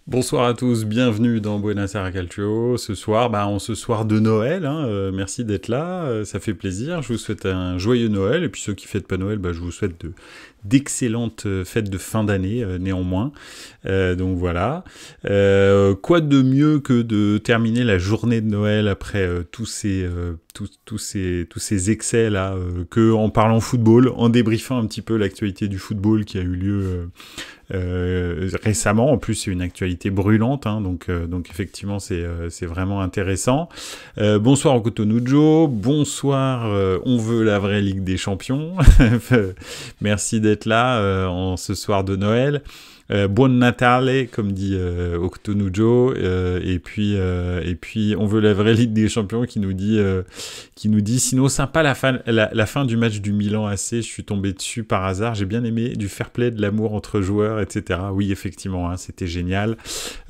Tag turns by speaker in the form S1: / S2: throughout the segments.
S1: Bonsoir à tous, bienvenue dans Buenos Aires Calcio. Ce soir, en ce soir de Noël, merci d'être là, ça fait plaisir. Je vous souhaite un joyeux Noël, et puis ceux qui fêtent pas Noël, je vous souhaite d'excellentes fêtes de fin d'année, néanmoins. Donc voilà. Quoi de mieux que de terminer la journée de Noël après tous ces excès là, que en parlant football, en débriefant un petit peu l'actualité du football qui a eu lieu récemment. En plus, c'est une actualité brûlante, donc effectivement, c'est vraiment intéressant. Bonsoir Cotonujo, bonsoir, on veut la vraie Ligue des Champions. Merci d'être là en ce soir de Noël. Buon Natale, comme dit Octonujo, et puis on veut la vraie Ligue des Champions qui nous dit sinon sympa la fin du match du Milan AC, je suis tombé dessus par hasard, j'ai bien aimé, du fair play, de l'amour entre joueurs, etc. Oui, effectivement, c'était génial,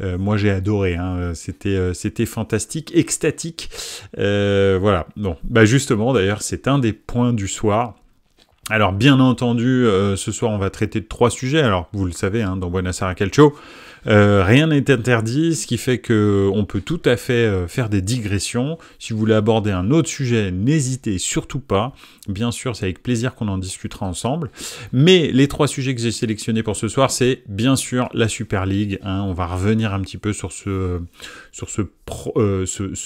S1: moi j'ai adoré, c'était fantastique, extatique, voilà. Bon, justement d'ailleurs c'est un des points du soir. Alors bien entendu, ce soir on va traiter de 3 sujets. Alors vous le savez, dans Buenos Aires Calcio, rien n'est interdit, ce qui fait que on peut tout à fait faire des digressions. Si vous voulez aborder un autre sujet, n'hésitez surtout pas. Bien sûr, c'est avec plaisir qu'on en discutera ensemble. Mais les 3 sujets que j'ai sélectionnés pour ce soir, c'est bien sûr la Super League. On va revenir un petit peu sur ce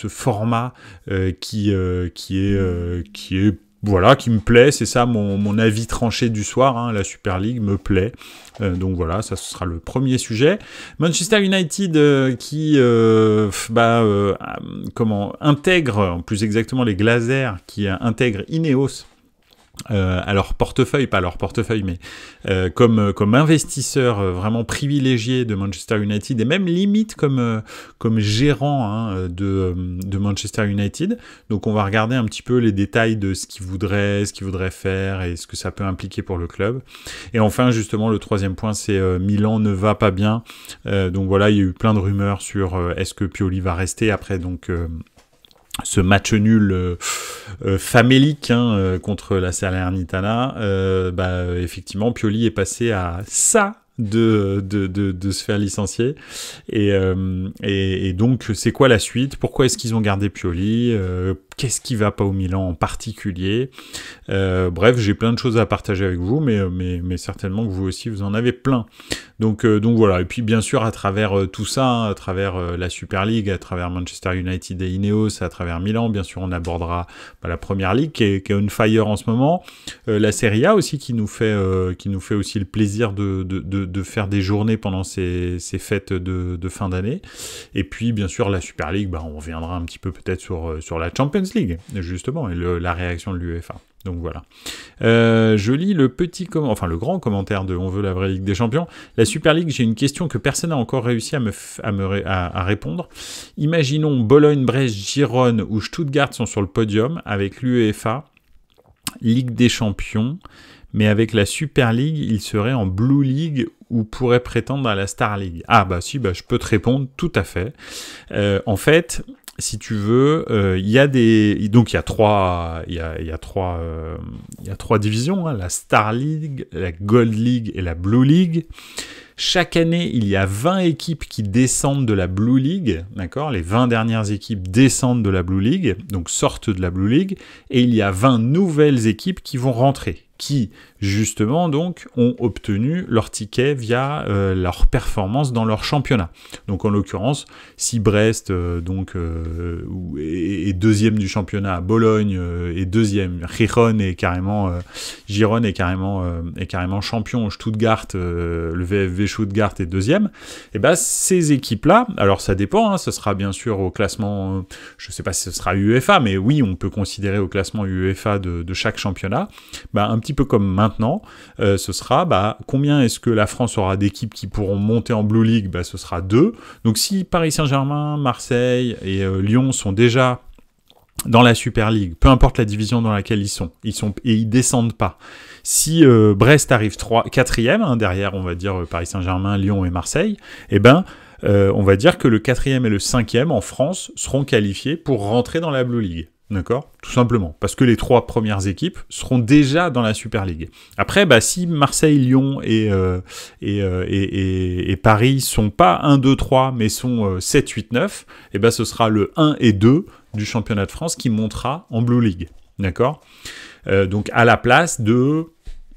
S1: format qui est voilà, qui me plaît, c'est ça mon avis tranché du soir, la Super League me plaît. Donc voilà, ça ce sera le premier sujet. Manchester United qui intègre, plus exactement les Glazers qui intègrent Ineos à leur portefeuille, pas leur portefeuille, mais comme investisseur vraiment privilégié de Manchester United, et même limite comme gérant de Manchester United. Donc on va regarder un petit peu les détails de ce qu'ils voudraient faire et ce que ça peut impliquer pour le club. Et enfin, justement, le troisième point, c'est Milan ne va pas bien. Donc voilà, il y a eu plein de rumeurs sur est-ce que Pioli va rester après ce match nul famélique contre la Salernitana. Effectivement, Pioli est passé à ça de se faire licencier. Et donc, c'est quoi la suite? Pourquoi est-ce qu'ils ont gardé Pioli? Qu'est-ce qui va pas au Milan en particulier? Bref, j'ai plein de choses à partager avec vous, mais certainement que vous aussi, vous en avez plein. Donc voilà, et puis bien sûr à travers tout ça, à travers la Super League, à travers Manchester United et Ineos, à travers Milan, bien sûr on abordera la Première Ligue qui est on fire en ce moment, la Serie A aussi qui nous fait aussi le plaisir de faire des journées pendant ces fêtes de fin d'année, et puis bien sûr la Super League, on reviendra un petit peu peut-être sur la Champions League justement et la réaction de l'UEFA. Donc voilà. Je lis le grand commentaire de On veut la vraie Ligue des Champions. La Super League, j'ai une question que personne n'a encore réussi à répondre. Imaginons Bologne, Brest, Gérone ou Stuttgart sont sur le podium avec l'UEFA, Ligue des Champions, mais avec la Super League, ils seraient en Blue League ou pourraient prétendre à la Star League. Je peux te répondre tout à fait. En fait, si tu veux, il y a trois divisions, la Star League, la Gold League et la Blue League. Chaque année, il y a 20 équipes qui descendent de la Blue League, d'accord? Les 20 dernières équipes descendent de la Blue League, donc sortent de la Blue League, et il y a 20 nouvelles équipes qui vont rentrer, qui, justement, donc, ont obtenu leur ticket via leur performance dans leur championnat. Donc, en l'occurrence, si Brest est deuxième du championnat, Bologne est deuxième, Gijón est carrément champion, Stuttgart, le VfB Stuttgart est deuxième, et ces équipes-là, alors ça dépend, ce sera bien sûr au classement, je ne sais pas si ce sera UEFA, mais oui, on peut considérer au classement UEFA de chaque championnat, un petit peu comme maintenant, ce sera combien est-ce que la France aura d'équipes qui pourront monter en Blue League? Ce sera 2. Donc si Paris Saint-Germain, Marseille et Lyon sont déjà dans la Super League, peu importe la division dans laquelle ils sont et ils descendent pas. Si Brest arrive 4e, derrière on va dire Paris Saint-Germain, Lyon et Marseille, on va dire que le 4e et le 5e en France seront qualifiés pour rentrer dans la Blue League. D'accord? Tout simplement. Parce que les 3 premières équipes seront déjà dans la Super League. Après, si Marseille, Lyon et Paris sont pas 1, 2, 3, mais sont 7, 8, 9, ce sera le 1 et 2 du championnat de France qui montera en Blue League. D'accord? Donc à la place de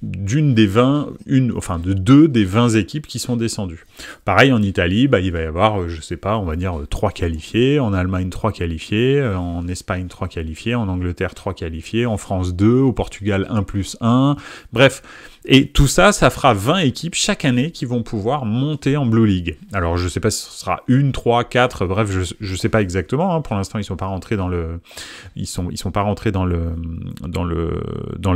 S1: deux des 20 équipes qui sont descendues. Pareil, en Italie, il va y avoir, je sais pas, on va dire 3 qualifiés, en Allemagne 3 qualifiés, en Espagne 3 qualifiés, en Angleterre 3 qualifiés, en France 2, au Portugal 1+1, bref. Et tout ça, ça fera 20 équipes chaque année qui vont pouvoir monter en Blue League. Alors, je sais pas si ce sera 1, 3, 4, bref, je sais pas exactement, hein. Pour l'instant, ils sont pas rentrés dans le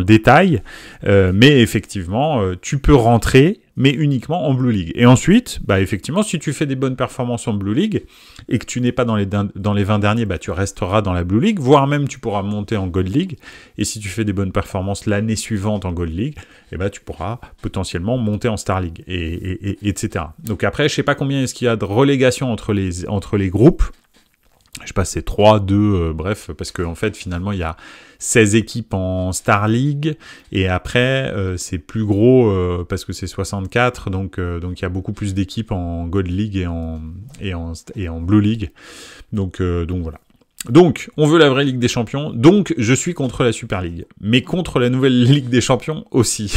S1: détail, mais effectivement, tu peux rentrer, mais uniquement en Blue League. Et ensuite, effectivement, si tu fais des bonnes performances en Blue League et que tu n'es pas dans les 20 derniers, tu resteras dans la Blue League, voire même tu pourras monter en Gold League. Et si tu fais des bonnes performances l'année suivante en Gold League, tu pourras potentiellement monter en Star League, etc. Donc après, je sais pas combien est-ce qu'il y a de relégation entre les groupes. Je sais pas, c'est 3, 2, bref, parce qu'en fait, finalement, il y a 16 équipes en Star League, et après, c'est plus gros, parce que c'est 64, donc il y a beaucoup plus d'équipes en Gold League et en Blue League. Donc voilà. Donc, on veut la vraie Ligue des Champions, donc je suis contre la Super League, mais contre la nouvelle Ligue des Champions aussi.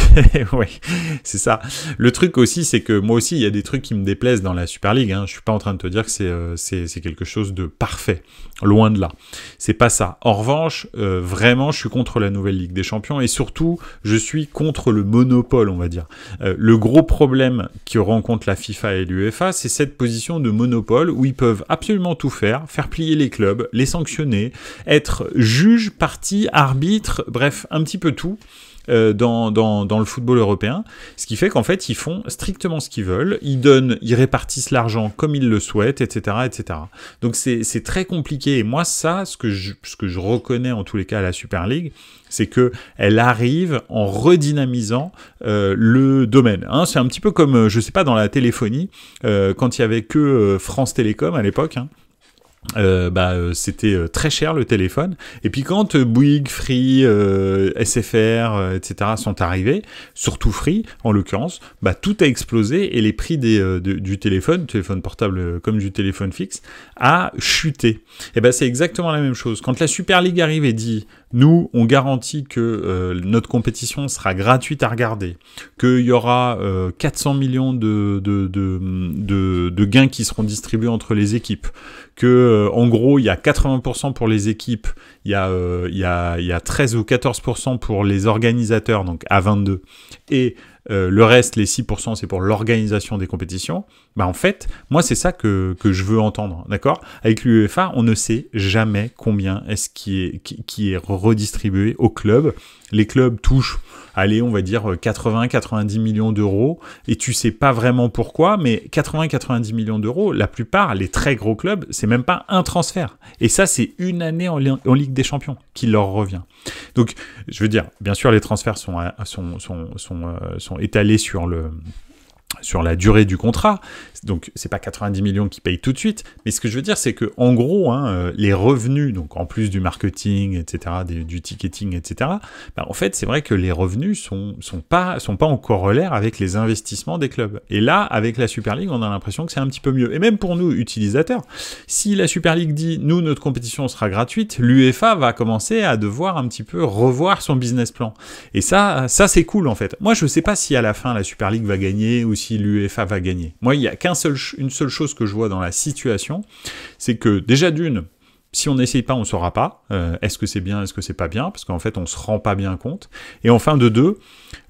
S1: Oui, c'est ça. Le truc aussi, c'est que moi aussi, il y a des trucs qui me déplaisent dans la Super League, hein. Je suis pas en train de te dire que c'est quelque chose de parfait, loin de là. C'est pas ça. En revanche, vraiment, je suis contre la nouvelle Ligue des Champions, et surtout, je suis contre le monopole, on va dire. Le gros problème que rencontre la FIFA et l'UEFA, c'est cette position de monopole où ils peuvent absolument tout faire plier les clubs, les sanctionner, être juge, partie, arbitre, bref, un petit peu tout dans le football européen, ce qui fait qu'en fait, ils font strictement ce qu'ils veulent, ils répartissent l'argent comme ils le souhaitent, etc., etc. Donc c'est très compliqué, et moi, ça, ce que je reconnais en tous les cas à la Super League, c'est que elle arrive en redynamisant le domaine. Hein, c'est un petit peu comme, je sais pas, dans la téléphonie, quand il y avait que France Télécom à l'époque, hein, c'était très cher le téléphone, et puis quand Bouygues, Free, SFR, etc. sont arrivés, surtout Free en l'occurrence, tout a explosé et les prix du téléphone portable comme du téléphone fixe, a chuté. Et c'est exactement la même chose. Quand la Super League arrive et dit nous, on garantit que notre compétition sera gratuite à regarder, qu'il y aura 400 millions de gains qui seront distribués entre les équipes, que en gros, il y a 80% pour les équipes, il y a 13 ou 14% pour les organisateurs, donc à 22, et le reste, les 6%, c'est pour l'organisation des compétitions. En fait, moi, c'est ça que je veux entendre, d'accord? Avec l'UEFA, on ne sait jamais combien est-ce qui est redistribué aux clubs. Les clubs touchent, allez, on va dire 80-90 millions d'euros, et tu sais pas vraiment pourquoi, mais 80-90 millions d'euros, la plupart, les très gros clubs, c'est même pas un transfert. Et ça, c'est une année en Ligue des Champions qui leur revient. Donc, je veux dire, bien sûr, les transferts sont étalés sur la durée du contrat, donc c'est pas 90 millions qui payent tout de suite, mais ce que je veux dire, c'est que en gros, les revenus, donc en plus du marketing, etc., du ticketing, etc., en fait, c'est vrai que les revenus sont pas en corollaire avec les investissements des clubs. Et là, avec la Super League, on a l'impression que c'est un petit peu mieux. Et même pour nous, utilisateurs, si la Super League dit, nous, notre compétition sera gratuite, l'UEFA va commencer à devoir un petit peu revoir son business plan. Et ça c'est cool, en fait. Moi, je sais pas si à la fin, la Super League va gagner ou si l'UEFA va gagner. Moi, il y a une seule chose que je vois dans la situation, c'est que déjà d'une, si on n'essaye pas, on ne saura pas. Est-ce que c'est bien, est-ce que c'est pas bien? Parce qu'en fait, on ne se rend pas bien compte. Et enfin, de deux,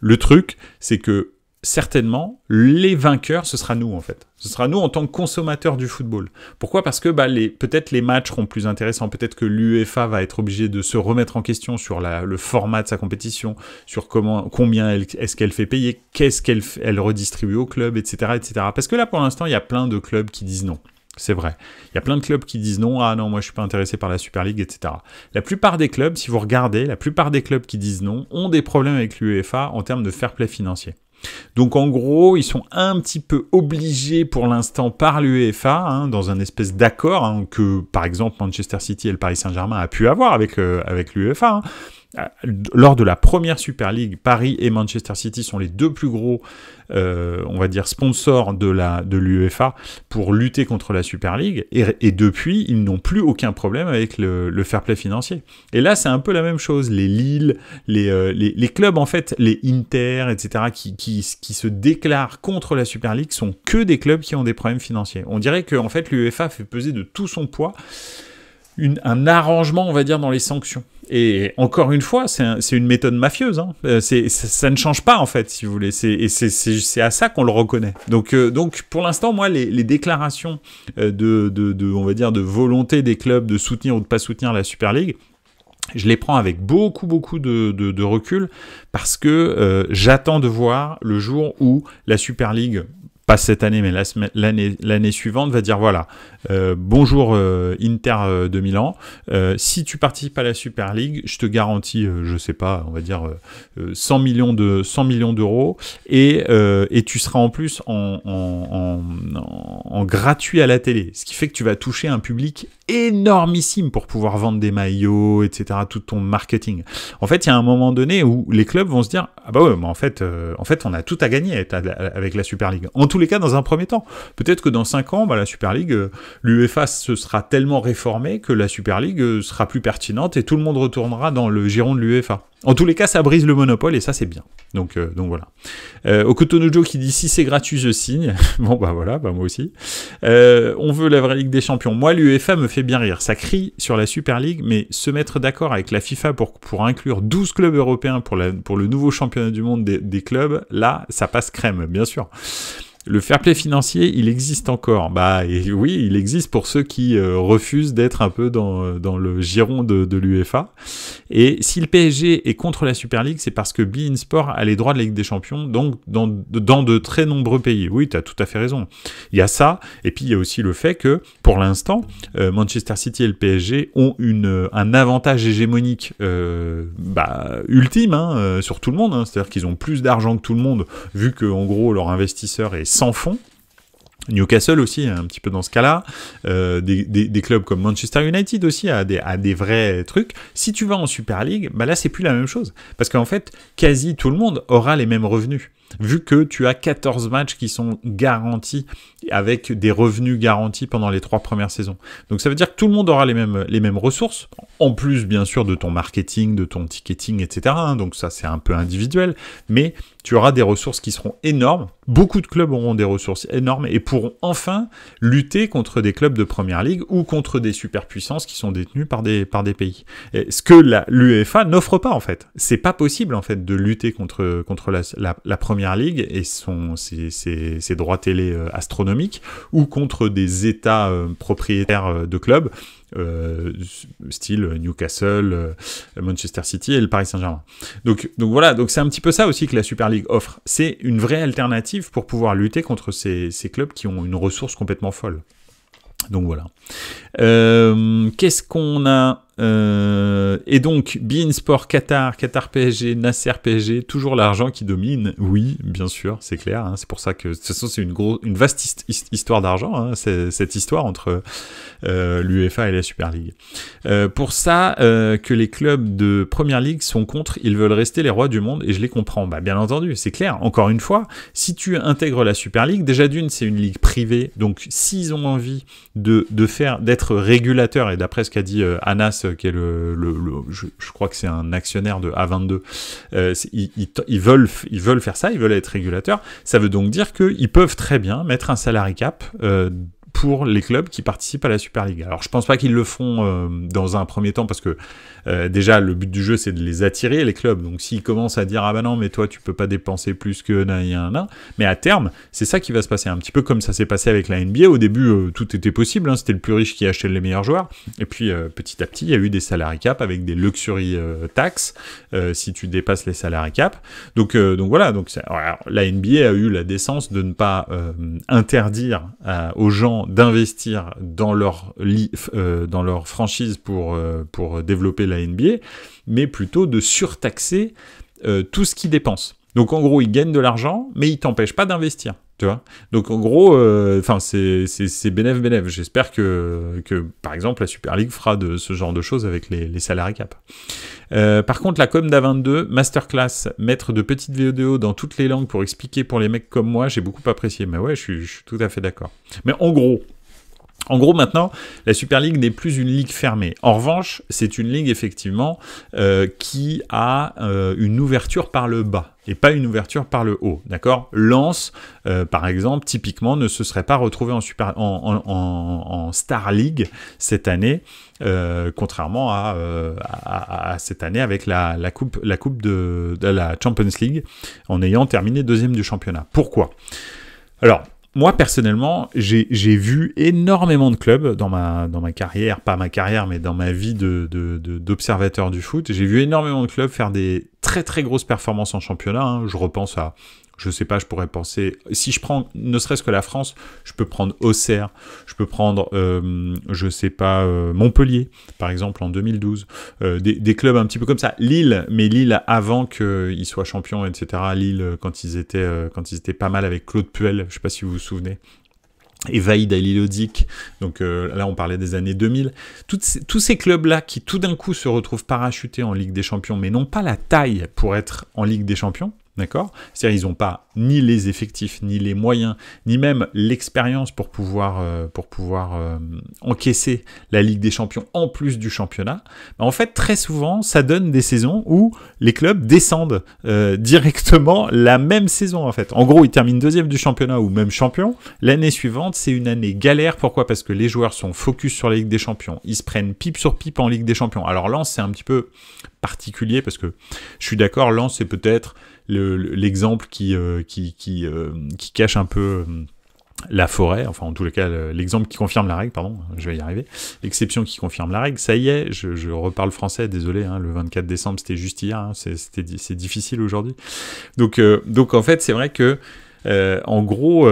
S1: le truc, c'est que certainement, les vainqueurs, ce sera nous, en fait. Ce sera nous en tant que consommateurs du football. Pourquoi? Parce que peut-être les matchs seront plus intéressants, peut-être que l'UEFA va être obligée de se remettre en question sur le format de sa compétition, sur combien est-ce qu'elle fait payer, qu'est-ce qu'elle redistribue au club, etc., etc. Parce que là, pour l'instant, il y a plein de clubs qui disent non. C'est vrai. Il y a plein de clubs qui disent non, ah non, moi je suis pas intéressé par la Super League, etc. La plupart des clubs, si vous regardez, la plupart des clubs qui disent non ont des problèmes avec l'UEFA en termes de fair play financier. Donc en gros, ils sont un petit peu obligés pour l'instant par l'UEFA, hein, dans un espèce d'accord hein, que par exemple Manchester City et le Paris Saint-Germain a pu avoir avec l'UEFA. Hein. Lors de la première Super League, Paris et Manchester City sont les deux plus gros, on va dire, sponsors de l'UEFA pour lutter contre la Super League. Et depuis, ils n'ont plus aucun problème avec le fair play financier. Et là, c'est un peu la même chose. Les Lille, les clubs, en fait, les Inter, etc., qui se déclarent contre la Super League sont que des clubs qui ont des problèmes financiers. On dirait que, en fait, l'UEFA fait peser de tout son poids un arrangement, on va dire, dans les sanctions. Et encore une fois, c'est une méthode mafieuse. Hein. Ça ne change pas, en fait, si vous voulez. C'est à ça qu'on le reconnaît. Donc pour l'instant, moi, les déclarations on va dire, de volonté des clubs de soutenir ou de pas soutenir la Super League, je les prends avec beaucoup de recul parce que j'attends de voir le jour où la Super League, pas cette année, mais l'année suivante, va dire voilà, bonjour Inter de Milan, si tu participes à la Super League, je te garantis, je sais pas, on va dire 100 millions d'euros, et tu seras en plus en gratuit à la télé, ce qui fait que tu vas toucher un public énormissime pour pouvoir vendre des maillots, etc., tout ton marketing. En fait, il y a un moment donné où les clubs vont se dire ah bah ouais, mais en fait, on a tout à gagner avec la Super League. En tous les cas, dans un premier temps. Peut-être que dans 5 ans, la Super League, l'UEFA se sera tellement réformée que la Super League sera plus pertinente et tout le monde retournera dans le giron de l'UEFA. En tous les cas, ça brise le monopole et ça, c'est bien. Donc voilà. Okutonojo qui dit si c'est gratuit, je signe. Bon, bah voilà, moi aussi. On veut la vraie Ligue des Champions. Moi, l'UEFA me fait bien rire. Ça crie sur la Super League, mais se mettre d'accord avec la FIFA pour inclure 12 clubs européens pour le nouveau championnat du monde des clubs, là, ça passe crème, bien sûr. Le fair play financier, il existe encore. Et oui, il existe pour ceux qui refusent d'être un peu dans le giron de l'UEFA. Et si le PSG est contre la Super League, c'est parce que beIN Sport a les droits de la Ligue des Champions, donc dans de très nombreux pays. Oui, tu as tout à fait raison. Il y a ça, et puis il y a aussi le fait que, pour l'instant, Manchester City et le PSG ont un avantage hégémonique ultime sur tout le monde. Hein. C'est-à-dire qu'ils ont plus d'argent que tout le monde, vu que en gros leur investisseur est sans fond. Newcastle aussi, un petit peu dans ce cas-là. Des clubs comme Manchester United aussi a des vrais trucs. Si tu vas en Super League, là, c'est plus la même chose. Parce qu'en fait, quasi tout le monde aura les mêmes revenus. Vu que tu as 14 matchs qui sont garantis, avec des revenus garantis pendant les 3 premières saisons. Donc ça veut dire que tout le monde aura les mêmes ressources, en plus bien sûr de ton marketing, de ton ticketing, etc. Donc ça c'est un peu individuel, mais tu auras des ressources qui seront énormes. Beaucoup de clubs auront des ressources énormes et pourront enfin lutter contre des clubs de première ligue ou contre des superpuissances qui sont détenues par des pays. Et ce que l'UEFA n'offre pas en fait. C'est pas possible en fait de lutter contre la première ligue et ses droits télé astronomiques ou contre des États propriétaires de clubs. Style Newcastle, Manchester City et le Paris Saint-Germain. Donc voilà, donc c'est un petit peu ça aussi que la Super League offre. C'est une vraie alternative pour pouvoir lutter contre ces clubs qui ont une ressource complètement folle. Donc voilà. Qu'est-ce qu'on a et donc, beIN Sport, Qatar PSG, Nasser PSG, toujours l'argent qui domine. Oui, bien sûr, c'est clair. Hein, c'est pour ça que de toute façon, c'est une vaste histoire d'argent, hein, cette histoire entre l'UEFA et la Super League. Pour ça, que les clubs de Première Ligue sont contre, ils veulent rester les rois du monde, et je les comprends. Bien entendu, c'est clair. Encore une fois, si tu intègres la Super League, déjà d'une, c'est une ligue privée, donc s'ils ont envie d'être régulateurs, et d'après ce qu'a dit Anas, qui est je crois que c'est un actionnaire de A22, ils veulent faire ça, ils veulent être régulateurs. Ça veut donc dire qu'ils peuvent très bien mettre un salary cap pour les clubs qui participent à la Super League. Alors je pense pas qu'ils le feront dans un premier temps parce que déjà le but du jeu c'est de les attirer les clubs, donc s'ils commencent à dire ah bah non mais toi tu peux pas dépenser plus que mais à terme c'est ça qui va se passer, un petit peu comme ça s'est passé avec la NBA. Au début tout était possible, hein, c'était le plus riche qui achetait les meilleurs joueurs, et puis petit à petit il y a eu des salary cap avec des luxury tax si tu dépasses les salary cap, donc voilà, alors, la NBA a eu la décence de ne pas interdire aux gens d'investir dans leur franchise pour développer la NBA, mais plutôt de surtaxer tout ce qu'ils dépensent.
S2: Donc en gros, ils gagnent de l'argent, mais ils t'empêchent pas d'investir. Tu vois. Donc en gros, c'est bénéf. J'espère que, par exemple, la Super League fera de ce genre de choses avec les salary cap. Par contre, la com d'A22, masterclass, mettre de petites vidéos dans toutes les langues pour expliquer pour les mecs comme moi, j'ai beaucoup apprécié. Mais ouais, je suis tout à fait d'accord. Mais en gros, maintenant, la Super League n'est plus une ligue fermée. En revanche, c'est une ligue, effectivement, qui a une ouverture par le bas et pas une ouverture par le haut, d'accord ? Lens, par exemple, typiquement, ne se serait pas retrouvé en Star League cette année, contrairement à cette année avec la coupe de la Champions League, en ayant terminé 2e du championnat. Pourquoi ? Alors, moi, personnellement, j'ai vu énormément de clubs dans ma carrière, pas ma carrière, mais dans ma vie d'observateur du foot. J'ai vu énormément de clubs faire des très très grosses performances en championnat. Hein. Je repense à, je sais pas, je pourrais penser, si je prends ne serait-ce que la France, je peux prendre Auxerre, je peux prendre, je sais pas, Montpellier, par exemple, en 2012. Des clubs un petit peu comme ça. Lille, mais Lille avant qu'ils soient champions, etc. Lille, quand ils étaient pas mal avec Claude Puel, je sais pas si vous vous souvenez. Et Vaïd Halilhodžić, donc là on parlait des années 2000, tous ces clubs-là qui tout d'un coup se retrouvent parachutés en Ligue des Champions, mais n'ont pas la taille pour être en Ligue des Champions, d'accord ? C'est-à-dire ils n'ont pas ni les effectifs, ni les moyens, ni même l'expérience pour pouvoir encaisser la Ligue des Champions en plus du championnat. En fait, très souvent, ça donne des saisons où les clubs descendent directement la même saison, en fait. En gros, ils terminent 2e du championnat ou même champion. L'année suivante, c'est une année galère. Pourquoi ? Parce que les joueurs sont focus sur la Ligue des Champions. Ils se prennent pipe sur pipe en Ligue des Champions. Alors Lens, c'est un petit peu particulier parce que je suis d'accord, Lens, c'est peut-être l'exemple qui cache un peu la forêt, enfin en tous les cas l'exemple qui confirme la règle, pardon, je vais y arriver, l'exception qui confirme la règle, ça y est, je reparle français, désolé, hein, le 24 décembre c'était juste hier, hein, c'est difficile aujourd'hui, donc en fait c'est vrai que en gros,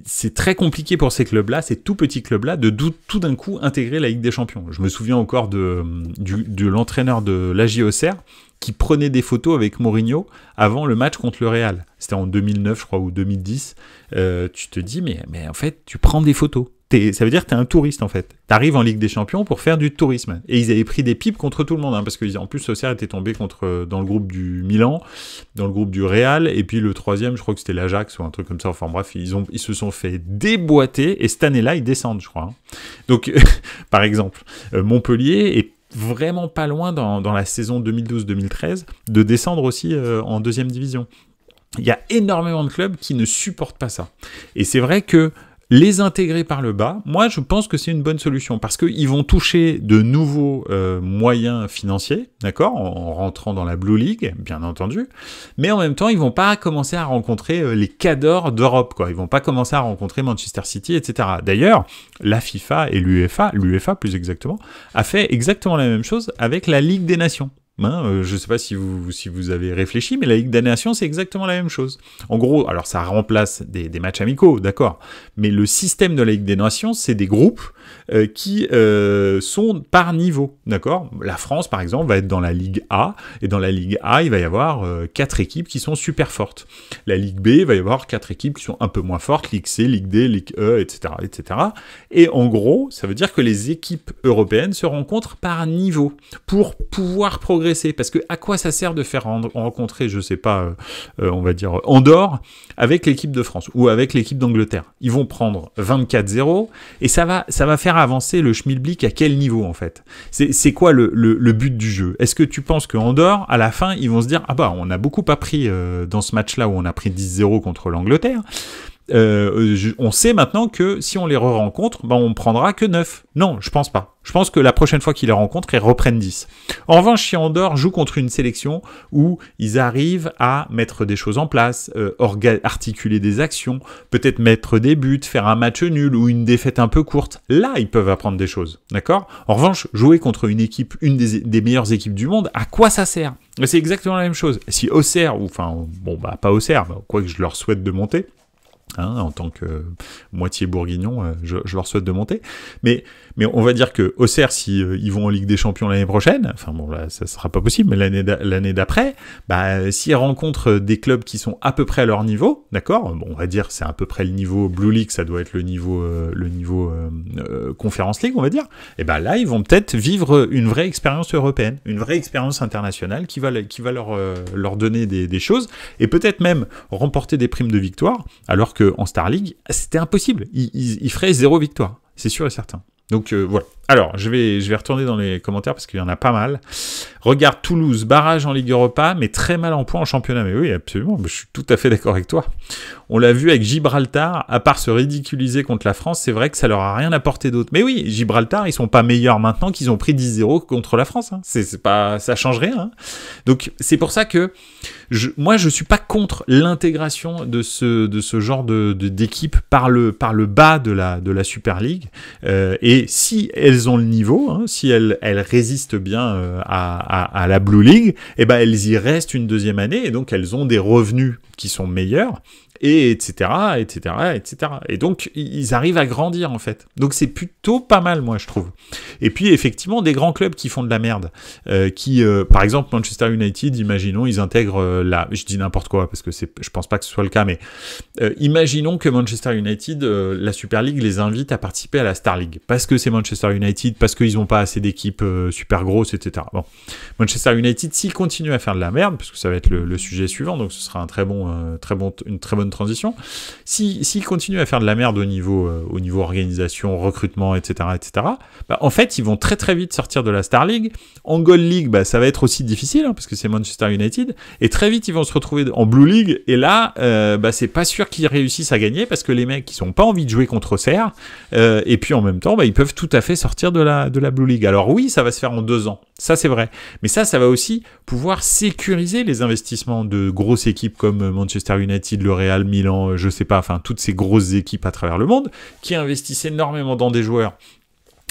S2: c'est très compliqué pour ces clubs-là, ces tout petits clubs-là, de tout d'un coup intégrer la Ligue des Champions. Je me souviens encore de l'entraîneur de l'AJ Auxerre qui prenait des photos avec Mourinho avant le match contre le Real. C'était en 2009, je crois, ou 2010. Tu te dis, mais en fait, tu prends des photos. Ça veut dire que tu es un touriste, en fait. Tu arrives en Ligue des Champions pour faire du tourisme. Et ils avaient pris des pipes contre tout le monde, hein, parce qu'en plus, Auxerre était tombé dans le groupe du Milan, dans le groupe du Real, et puis le 3e, je crois que c'était l'Ajax, ou un truc comme ça. Enfin bref, ils se sont fait déboîter, et cette année-là, ils descendent, je crois. Hein. Donc, par exemple, Montpellier est vraiment pas loin dans la saison 2012-2013 de descendre aussi en 2e division. Il y a énormément de clubs qui ne supportent pas ça. Et c'est vrai que les intégrer par le bas, moi je pense que c'est une bonne solution parce qu'ils vont toucher de nouveaux moyens financiers, d'accord, en rentrant dans la Blue League, bien entendu, mais en même temps ils vont pas commencer à rencontrer les cadors d'Europe, quoi. Ils vont pas commencer à rencontrer Manchester City, etc. D'ailleurs, la FIFA et l'UEFA plus exactement, a fait exactement la même chose avec la Ligue des Nations. Je ne sais pas si vous avez réfléchi, mais la Ligue des Nations, c'est exactement la même chose. En gros, alors ça remplace des matchs amicaux, d'accord, mais le système de la Ligue des Nations, c'est des groupes qui sont par niveau, d'accord. La France, par exemple, va être dans la Ligue A, et dans la Ligue A, il va y avoir 4 équipes qui sont super fortes. La Ligue B, il va y avoir 4 équipes qui sont un peu moins fortes, Ligue C, Ligue D, Ligue E, etc., etc. Et en gros, ça veut dire que les équipes européennes se rencontrent par niveau pour pouvoir progresser. Parce que à quoi ça sert de faire rencontrer, je sais pas, on va dire Andorre avec l'équipe de France ou avec l'équipe d'Angleterre. Ils vont prendre 24-0 et ça va faire avancer le schmilblick à quel niveau en fait. C'est quoi le but du jeu? Est-ce que tu penses que Andorre, à la fin, ils vont se dire ah bah on a beaucoup appris dans ce match-là où on a pris 10-0 contre l'Angleterre. On sait maintenant que si on les re-rencontre, on prendra que 9. Non, je pense pas. Je pense que la prochaine fois qu'ils les rencontrent, ils reprennent 10. En revanche, si Andorre joue contre une sélection où ils arrivent à mettre des choses en place, articuler des actions, peut-être mettre des buts, faire un match nul ou une défaite un peu courte, là, ils peuvent apprendre des choses. D'accord ? En revanche, jouer contre une équipe, une des meilleures équipes du monde, à quoi ça sert ? C'est exactement la même chose. Si Auxerre, pas Auxerre, quoi que je leur souhaite de monter, Hein, en tant que moitié bourguignon, je leur souhaite de monter. Mais on va dire que Auxerre, si ils vont en Ligue des Champions l'année prochaine, enfin bon là ça sera pas possible, mais l'année d'après, bah s'ils rencontrent des clubs qui sont à peu près à leur niveau, d'accord, bon on va dire c'est à peu près le niveau Blue League, ça doit être le niveau Conference League, on va dire. Et ben là ils vont peut-être vivre une vraie expérience européenne, une vraie expérience internationale qui va leur donner des choses et peut-être même remporter des primes de victoire, alors que en Star League, c'était impossible. Ils feraient 0 victoire. C'est sûr et certain. Donc voilà. Alors, je vais retourner dans les commentaires parce qu'il y en a pas mal. Regarde Toulouse, barrage en Ligue Europa, mais très mal en points en championnat. Mais oui, absolument, je suis tout à fait d'accord avec toi. On l'a vu avec Gibraltar, à part se ridiculiser contre la France, c'est vrai que ça leur a rien apporté d'autre. Mais oui, Gibraltar, ils sont pas meilleurs maintenant qu'ils ont pris 10-0 contre la France. Hein. C'est pas, ça change rien. Hein. Donc c'est pour ça que moi je suis pas contre l'intégration de ce genre d'équipe par le bas de la Super League. Et si elles ont le niveau, hein, si elles résistent bien à la Blue League, eh ben elles y restent une deuxième année et donc elles ont des revenus qui sont meilleurs. Et etc. Et donc, ils arrivent à grandir, en fait. Donc, c'est plutôt pas mal, moi, je trouve. Et puis, effectivement, des grands clubs qui font de la merde. Par exemple, Manchester United, imaginons, ils intègrent je dis n'importe quoi, parce que je pense pas que ce soit le cas, mais imaginons que Manchester United, la Super League, les invite à participer à la Star League. Parce que c'est Manchester United, parce qu'ils n'ont pas assez d'équipes super grosses, etc. Bon. Manchester United, s'ils continuent à faire de la merde, parce que ça va être le sujet suivant, donc ce sera une très bonne transition. S'ils continuent à faire de la merde au niveau organisation, recrutement, etc., bah, en fait, ils vont très très vite sortir de la Star League. En Gold League, bah, ça va être aussi difficile, hein, parce que c'est Manchester United, et très vite, ils vont se retrouver en Blue League, et là, bah, c'est pas sûr qu'ils réussissent à gagner, parce que les mecs, ils ont pas envie de jouer contre Auxerre, et puis en même temps, bah, ils peuvent tout à fait sortir de la Blue League. Alors oui, ça va se faire en 2 ans, ça c'est vrai, mais ça va aussi pouvoir sécuriser les investissements de grosses équipes comme Manchester United, le Real, Milan, je sais pas, enfin toutes ces grosses équipes à travers le monde qui investissent énormément dans des joueurs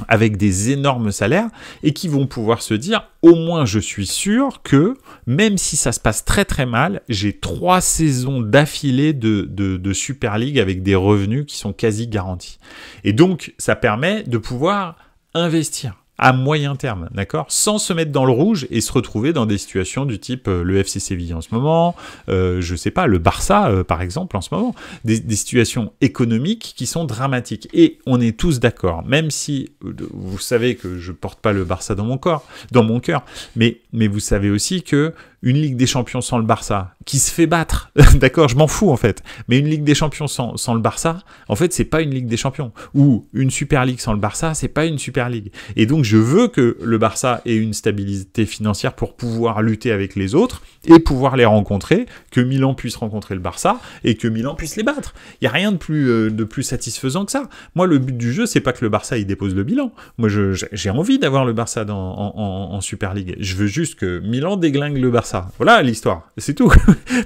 S2: avec des énormes salaires et qui vont pouvoir se dire au moins je suis sûr que même si ça se passe très très mal, j'ai 3 saisons d'affilée de Super League avec des revenus qui sont quasi garantis. Et donc ça permet de pouvoir investir à moyen terme, d'accord, sans se mettre dans le rouge et se retrouver dans des situations du type le FC Séville en ce moment, je sais pas, le Barça par exemple en ce moment, des situations économiques qui sont dramatiques. Et on est tous d'accord, même si vous savez que je porte pas le Barça dans mon cœur, mais vous savez aussi que une Ligue des Champions sans le Barça, qui se fait battre, d'accord, je m'en fous en fait, mais une Ligue des Champions sans le Barça, en fait, c'est pas une Ligue des Champions. Ou une Super League sans le Barça, c'est pas une Super League. Et donc, je veux que le Barça ait une stabilité financière pour pouvoir lutter avec les autres et pouvoir les rencontrer, que Milan puisse rencontrer le Barça et que Milan puisse les battre. Il y a rien de plus satisfaisant que ça. Moi, le but du jeu, c'est pas que le Barça il dépose le bilan. Moi, j'ai envie d'avoir le Barça en Super League. Je veux juste que Milan déglingue le Barça. Voilà l'histoire, c'est tout.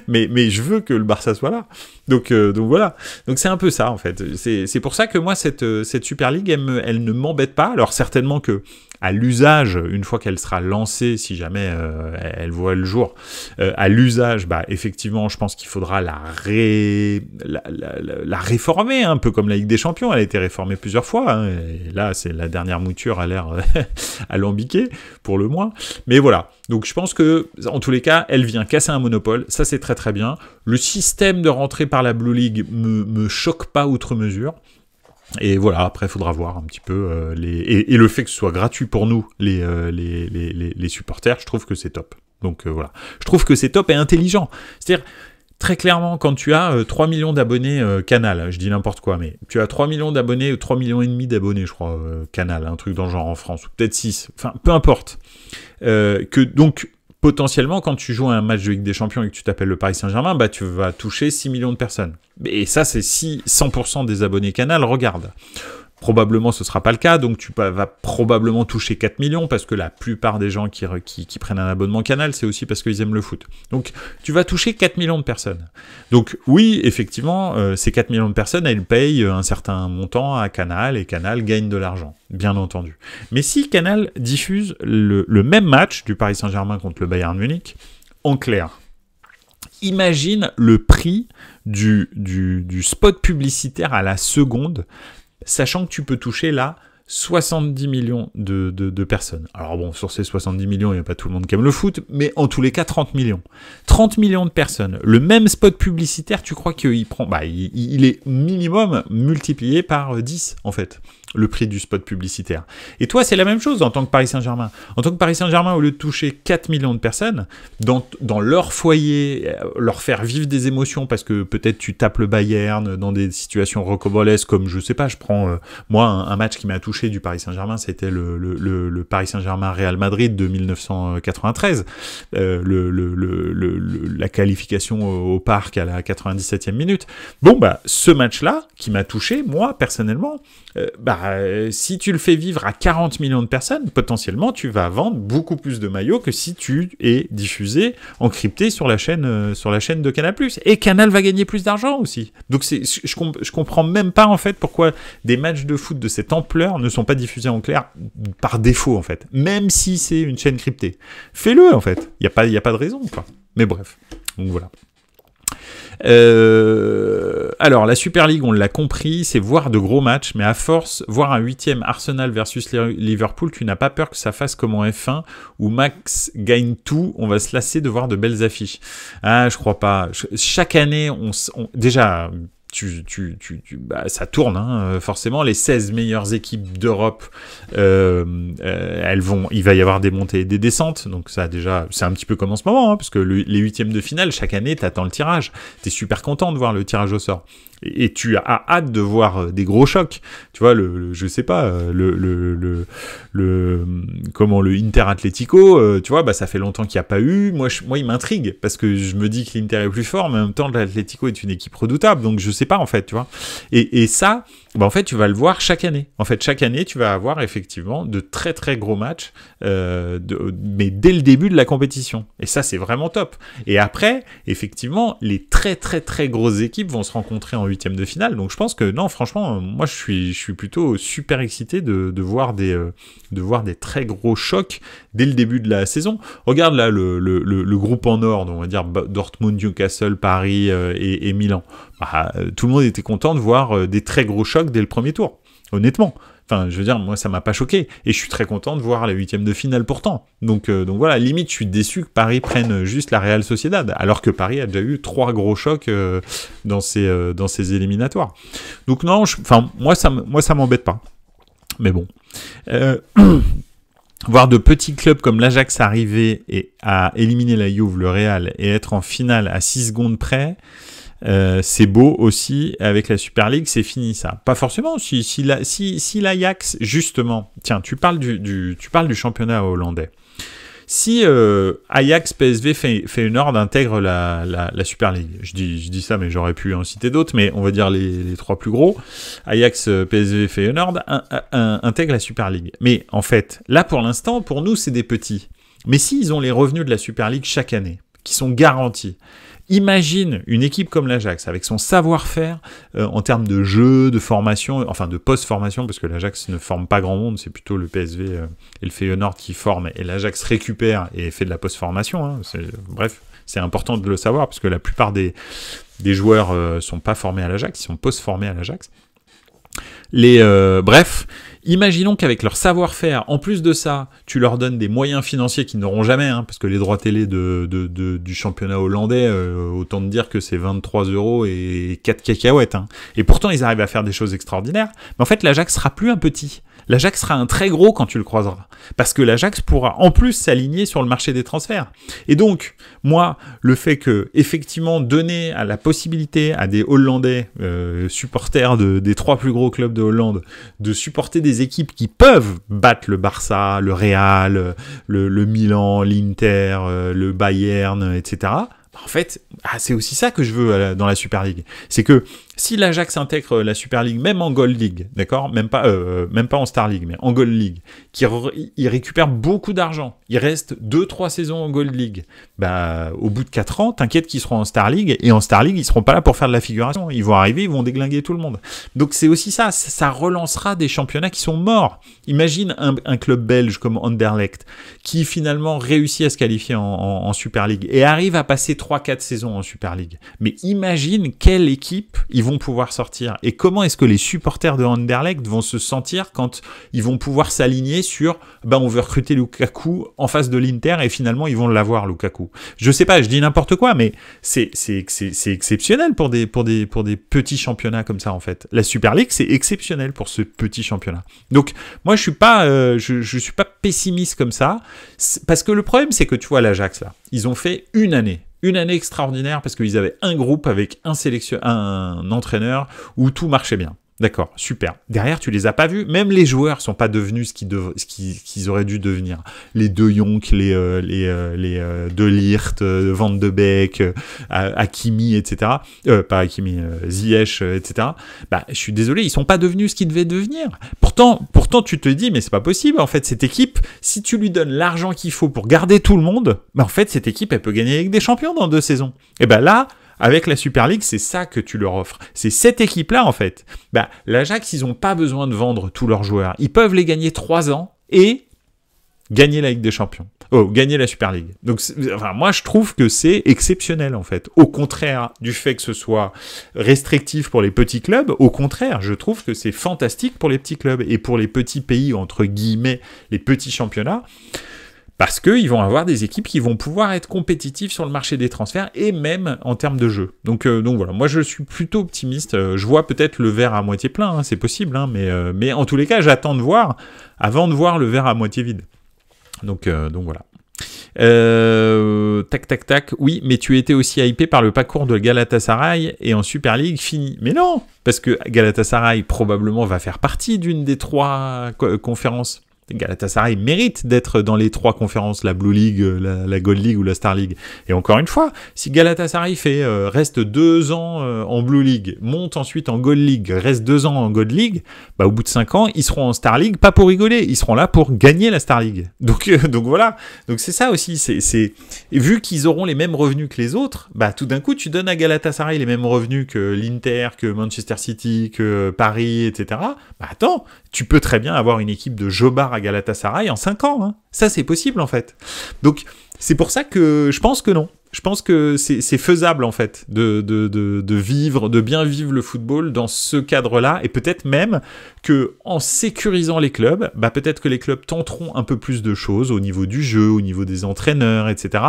S2: mais je veux que le Barça soit là. Donc voilà. Donc c'est un peu ça en fait. C'est pour ça que moi cette Super League elle ne m'embête pas. Alors certainement que à l'usage, une fois qu'elle sera lancée, si jamais elle voit le jour, à l'usage, bah effectivement, je pense qu'il faudra la réformer, un peu comme la Ligue des Champions. Elle a été réformée plusieurs fois. Hein, et là, c'est la dernière mouture a l'air alambiquée, pour le moins. Mais voilà. Donc je pense que, en tous les cas, elle vient casser un monopole. Ça, c'est très très bien. Le système de rentrée par la Blue League me choque pas outre mesure. Et voilà, après, il faudra voir un petit peu et le fait que ce soit gratuit pour nous, les supporters, je trouve que c'est top. Donc voilà. Je trouve que c'est top et intelligent. C'est-à-dire, très clairement, quand tu as 3 millions d'abonnés Canal, je dis n'importe quoi, mais tu as 3 millions d'abonnés, 3 millions et demi d'abonnés, je crois, Canal, un truc dans le genre en France, ou peut-être 6, enfin, peu importe. Que donc, potentiellement, quand tu joues à un match de Ligue des Champions et que tu t'appelles le Paris Saint-Germain, bah, tu vas toucher 6 millions de personnes. Et ça, c'est si 100% des abonnés Canal regardent. Probablement ce sera pas le cas, donc tu vas probablement toucher 4 millions, parce que la plupart des gens qui prennent un abonnement Canal, c'est aussi parce qu'ils aiment le foot. Donc tu vas toucher 4 millions de personnes. Donc oui, effectivement, ces 4 millions de personnes, elles payent un certain montant à Canal, et Canal gagne de l'argent, bien entendu. Mais si Canal diffuse le même match du Paris Saint-Germain contre le Bayern Munich, en clair,
S1: Imagine le prix du spot publicitaire à la seconde, sachant que tu peux toucher là 70 millions de personnes. Alors bon, sur ces 70 millions, il n'y a pas tout le monde qui aime le foot, mais en tous les cas, 30 millions. 30 millions de personnes. Le même spot publicitaire, tu crois qu'il prend... il est minimum multiplié par 10, en fait, le prix du spot publicitaire. Et toi, c'est la même chose en tant que Paris Saint-Germain. En tant que Paris Saint-Germain, au lieu de toucher 4 millions de personnes, dans leur foyer, leur faire vivre des émotions, parce que peut-être tu tapes le Bayern dans des situations rocambolesques, comme, je sais pas, je prends, moi, un match qui m'a touché du Paris Saint-Germain, c'était le Paris Saint-Germain Real Madrid de 1993, la qualification au parc à la 97e minute. Bon, ce match-là, qui m'a touché, moi, personnellement, si tu le fais vivre à 40 millions de personnes, potentiellement, tu vas vendre beaucoup plus de maillots que si tu es diffusé, encrypté sur la chaîne de Canal+. Et Canal va gagner plus d'argent aussi. Donc, je comprends même pas, en fait, pourquoi des matchs de foot de cette ampleur ne sont pas diffusés en clair par défaut, en fait. Même si c'est une chaîne cryptée. Fais-le, en fait. Il y a pas de raison, quoi. Mais bref. Donc, voilà. Alors la Super League, on l'a compris, c'est voir de gros matchs, mais à force, voir un 8e Arsenal versus Liverpool, tu n'as pas peur que ça fasse comme en F1 où Max gagne tout, on va se lasser de voir de belles affiches. Ah, je crois pas. Chaque année, déjà... ça tourne, hein, forcément. Les 16 meilleures équipes d'Europe, il va y avoir des montées et des descentes. Donc ça, déjà, c'est un petit peu comme en ce moment, hein, parce que les huitièmes de finale, chaque année, t'attends le tirage. T'es super content de voir le tirage au sort. Et tu as hâte de voir des gros chocs. Tu vois, je sais pas, le Inter Atlético, tu vois, ça fait longtemps qu'il n'y a pas eu. Moi, il m'intrigue, parce que je me dis que l'Inter est plus fort, mais en même temps, l'Atlético est une équipe redoutable, donc je sais pas, en fait, tu vois. Et ça, en fait, tu vas le voir chaque année. En fait, chaque année, tu vas avoir effectivement de très très gros matchs, mais dès le début de la compétition. Et ça, c'est vraiment top. Et après, effectivement, les très très très grosses équipes vont se rencontrer en huitième de finale. Donc je pense que non, franchement, moi je suis plutôt super excité de voir des très gros chocs dès le début de la saison. Regarde là le groupe en or, on va dire Dortmund, Newcastle, Paris et Milan. Tout le monde était content de voir des très gros chocs dès le premier tour, honnêtement. Enfin, je veux dire, moi, ça m'a pas choqué. Et je suis très content de voir la huitième de finale pourtant. Donc voilà, limite, je suis déçu que Paris prenne juste la Real Sociedad, alors que Paris a déjà eu 3 gros chocs dans ses éliminatoires. Donc non, moi, ça m'embête pas. Mais bon. Voir de petits clubs comme l'Ajax arriver et à éliminer la Juve, le Real, et être en finale à 6 secondes près... c'est beau aussi. Avec la Super League, c'est fini ça. Pas forcément. Si l'Ajax, justement, tiens, tu parles du championnat hollandais. Si Ajax, PSV, Feyenoord intègre la Super League, je dis ça, mais j'aurais pu en citer d'autres, mais on va dire les 3 plus gros. Ajax, PSV, Feyenoord intègrent la Super League. Mais en fait, là pour l'instant, pour nous, c'est des petits. Mais s'ils ont les revenus de la Super League chaque année, qui sont garantis. Imagine une équipe comme l'Ajax, avec son savoir-faire en termes de jeu, de formation, enfin de post-formation, parce que l'Ajax ne forme pas grand monde, c'est plutôt le PSV et le Feyenoord qui forment, et l'Ajax récupère et fait de la post-formation. Hein. Bref, c'est important de le savoir, parce que la plupart des joueurs sont pas formés à l'Ajax, ils sont post-formés à l'Ajax. Bref, imaginons qu'avec leur savoir-faire, en plus de ça, tu leur donnes des moyens financiers qu'ils n'auront jamais, hein, parce que les droits télé du championnat hollandais, autant te dire que c'est 23 € et 4 cacahuètes. Hein. Et pourtant, ils arrivent à faire des choses extraordinaires. Mais en fait, l'Ajax sera plus un petit. L'Ajax sera un très gros quand tu le croiseras. Parce que l'Ajax pourra en plus s'aligner sur le marché des transferts. Et donc, moi, le fait que, effectivement, donner la possibilité à des Hollandais, supporters des 3 plus gros clubs de Hollande, de supporter des équipes qui peuvent battre le Barça, le Real, le Milan, l'Inter, le Bayern, etc., en fait, c'est aussi ça que je veux dans la Super League. C'est que Si l'Ajax intègre la Super League, même en Gold League, d'accord, même pas en Star League, mais en Gold League, il récupère beaucoup d'argent. Il reste 2-3 saisons en Gold League. Bah, au bout de 4 ans, t'inquiète qu'ils seront en Star League, et en Star League, ils seront pas là pour faire de la figuration. Ils vont arriver, ils vont déglinguer tout le monde. Donc c'est aussi ça relancera des championnats qui sont morts. Imagine un club belge comme Anderlecht, qui finalement réussit à se qualifier en Super League, et arrive à passer 3-4 saisons en Super League. Mais imagine quelle équipe ils vont pouvoir sortir, et comment est-ce que les supporters de Anderlecht vont se sentir quand ils vont pouvoir s'aligner sur on veut recruter Lukaku en face de l'Inter, et finalement ils vont l'avoir, Lukaku. Je sais pas, je dis n'importe quoi, mais c'est exceptionnel pour des petits championnats comme ça, en fait. La Super League, c'est exceptionnel pour ce petit championnat. Donc moi je suis pas pessimiste comme ça, parce que le problème c'est que tu vois l'Ajax là, ils ont fait une année extraordinaire parce qu'ils avaient un groupe avec un entraîneur où tout marchait bien. D'accord, super. Derrière, tu les as pas vus. Même les joueurs sont pas devenus ce qu'ils auraient dû devenir. Les De Jong, les De Ligt, Van de Beek, Hakimi, etc. Pas Hakimi, Ziyech, etc. Bah, je suis désolé, ils sont pas devenus ce qu'ils devaient devenir. Pourtant, tu te dis, mais c'est pas possible. En fait, cette équipe, si tu lui donnes l'argent qu'il faut pour garder tout le monde, bah, en fait, cette équipe, elle peut gagner avec des champions dans 2 saisons. Et ben là, avec la Super League, c'est ça que tu leur offres. C'est cette équipe-là, en fait. Bah, l'Ajax, ils n'ont pas besoin de vendre tous leurs joueurs. Ils peuvent les gagner 3 ans et gagner la Ligue des Champions. Gagner la Super League. Donc, moi, je trouve que c'est exceptionnel, en fait. Au contraire du fait que ce soit restrictif pour les petits clubs, au contraire, je trouve que c'est fantastique pour les petits clubs et pour les petits pays, entre guillemets, les petits championnats. Parce qu'ils vont avoir des équipes qui vont pouvoir être compétitives sur le marché des transferts et même en termes de jeu. Donc voilà, moi je suis plutôt optimiste. Je vois peut-être le verre à moitié plein, hein, c'est possible, hein, mais en tous les cas, j'attends de voir avant de voir le verre à moitié vide. Donc voilà. Tac. Oui, mais tu étais aussi hypé par le parcours de Galatasaray et en Super League fini. Mais non, parce que Galatasaray probablement va faire partie d'une des 3 conférences. Galatasaray mérite d'être dans les 3 conférences, la Blue League, la Gold League ou la Star League. Et encore une fois, si Galatasaray reste 2 ans en Blue League, monte ensuite en Gold League, reste 2 ans en Gold League, bah au bout de 5 ans, ils seront en Star League, pas pour rigoler, ils seront là pour gagner la Star League. Donc voilà, donc c'est ça aussi, et vu qu'ils auront les mêmes revenus que les autres, bah tout d'un coup, tu donnes à Galatasaray les mêmes revenus que l'Inter, que Manchester City, que Paris, etc. Bah attends, tu peux très bien avoir une équipe de jobards à Galatasaray en 5 ans. Hein. Ça, c'est possible, en fait. Donc, c'est pour ça que je pense que non. Je pense que c'est faisable, en fait, de bien vivre le football dans ce cadre-là. Et peut-être même que en sécurisant les clubs, bah, peut-être que les clubs tenteront un peu plus de choses au niveau du jeu, au niveau des entraîneurs, etc.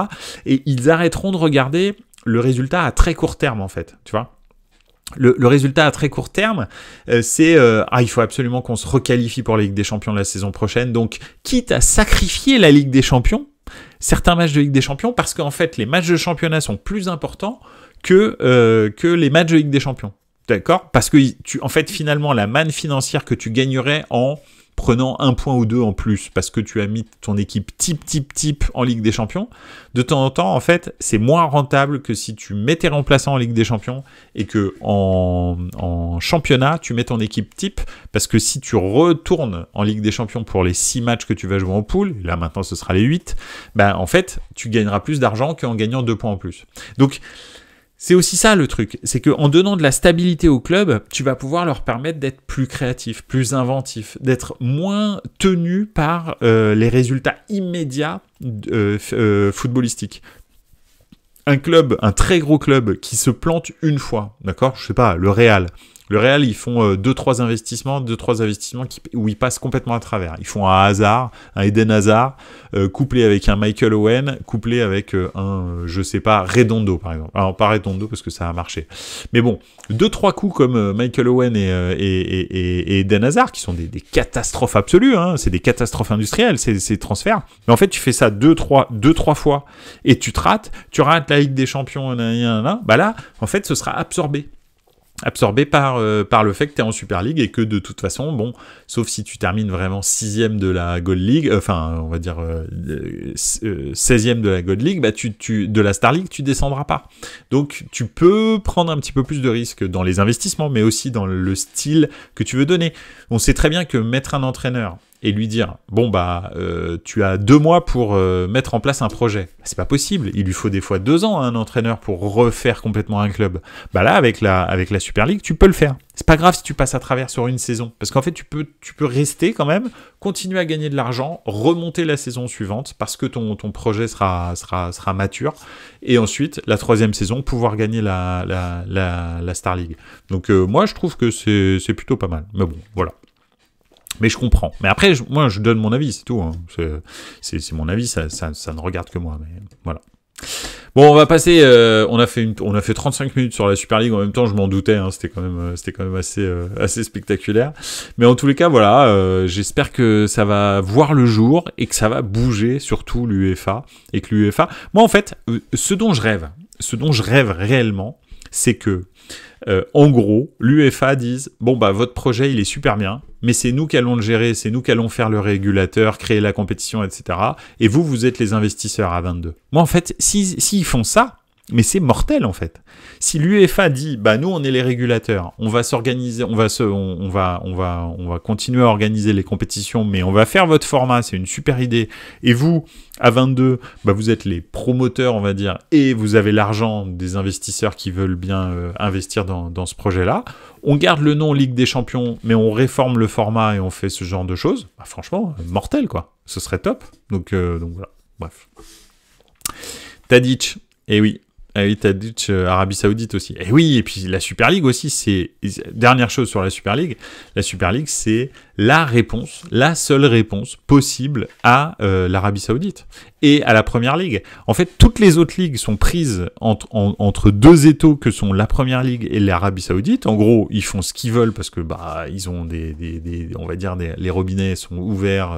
S1: Et ils arrêteront de regarder le résultat à très court terme, en fait. Tu vois ? Le résultat à très court terme, c'est il faut absolument qu'on se requalifie pour la Ligue des Champions la saison prochaine. Donc, quitte à sacrifier la Ligue des Champions, certains matchs de Ligue des Champions, parce qu'en fait, les matchs de championnat sont plus importants que les matchs de Ligue des Champions. D'accord ? Parce que en fait, finalement, la manne financière que tu gagnerais en prenant 1 point ou 2 en plus parce que tu as mis ton équipe type en Ligue des Champions, de temps en temps, en fait, c'est moins rentable que si tu mets tes remplaçants en Ligue des Champions et que en championnat, tu mets ton équipe type, parce que si tu retournes en Ligue des Champions pour les 6 matchs que tu vas jouer en poule, là maintenant ce sera les 8, ben en fait, tu gagneras plus d'argent qu'en gagnant 2 points en plus. Donc, c'est aussi ça le truc, c'est qu'en donnant de la stabilité au club, tu vas pouvoir leur permettre d'être plus créatifs, plus inventifs, d'être moins tenus par les résultats immédiats footballistiques. Un club, un très gros club qui se plante une fois, d'accord ? Je sais pas, le Real. Le Real, ils font 2-3 investissements où ils passent complètement à travers. Ils font un Hazard, un Eden Hazard, couplé avec un Michael Owen, couplé avec je sais pas, Redondo, par exemple. Alors, pas Redondo, parce que ça a marché. Mais bon, 2-3 coups comme Michael Owen et Eden Hazard, qui sont des catastrophes absolues, hein. C'est des catastrophes industrielles, ces transferts. Mais en fait, tu fais ça 2-3 fois, et tu rates la Ligue des Champions, bah là, en fait, ce sera absorbé.
S2: absorbé par le fait que tu es en Super League et que de toute façon, bon, sauf si tu termines vraiment 6e de la Gold League, enfin, on va dire 16e de la Gold League, bah, de la Star League, tu descendras pas. Donc, tu peux prendre un petit peu plus de risques dans les investissements, mais aussi dans le style que tu veux donner. On sait très bien que mettre un entraîneur et lui dire bon bah tu as 2 mois pour mettre en place un projet, c'est pas possible, il lui faut des fois 2 ans à un entraîneur pour refaire complètement un club. Bah là avec la Super League tu peux le faire, c'est pas grave si tu passes à travers sur une saison, parce qu'en fait tu peux rester quand même, continuer à gagner de l'argent, remonter la saison suivante parce que ton projet sera mature, et ensuite la 3e saison pouvoir gagner la Star League. Donc moi je trouve que c'est plutôt pas mal, mais bon voilà. Mais je comprends. Mais après, moi, je donne mon avis, c'est tout. Hein. C'est mon avis, ça ne regarde que moi. Mais voilà. Bon, on va passer. On a fait 35 minutes sur la Super League. En même temps, je m'en doutais. Hein, c'était quand même assez spectaculaire. Mais en tous les cas, voilà. J'espère que ça va voir le jour et que ça va bouger, surtout l'UEFA, et que l'UEFA. Moi, en fait, ce dont je rêve réellement, c'est que en gros, l'UEFA dise bon bah votre projet il est super bien, mais c'est nous qui allons le gérer, c'est nous qui allons faire le régulateur, créer la compétition, etc. Et vous êtes les investisseurs à 22. Moi en fait, s'ils font ça, mais c'est mortel en fait. Si l'UEFA dit bah nous on est les régulateurs, on va s'organiser, on va continuer à organiser les compétitions, mais on va faire votre format, c'est une super idée. Et vous à 22, bah vous êtes les promoteurs on va dire, et vous avez l'argent des investisseurs qui veulent bien investir dans ce projet-là. On garde le nom Ligue des Champions, mais on réforme le format et on fait ce genre de choses. Bah, franchement, mortel quoi. Ce serait top. Donc voilà. Bref. Tadic. Eh oui. Ah oui, Tadic, Arabie Saoudite aussi. Et oui, et puis la Super League aussi, c'est... Dernière chose sur la Super League, c'est la réponse, la seule réponse possible à l'Arabie Saoudite et à la Première Ligue. En fait, toutes les autres ligues sont prises entre deux étaux que sont la Première Ligue et l'Arabie Saoudite. En gros, ils font ce qu'ils veulent parce que bah ils ont on va dire les robinets sont ouverts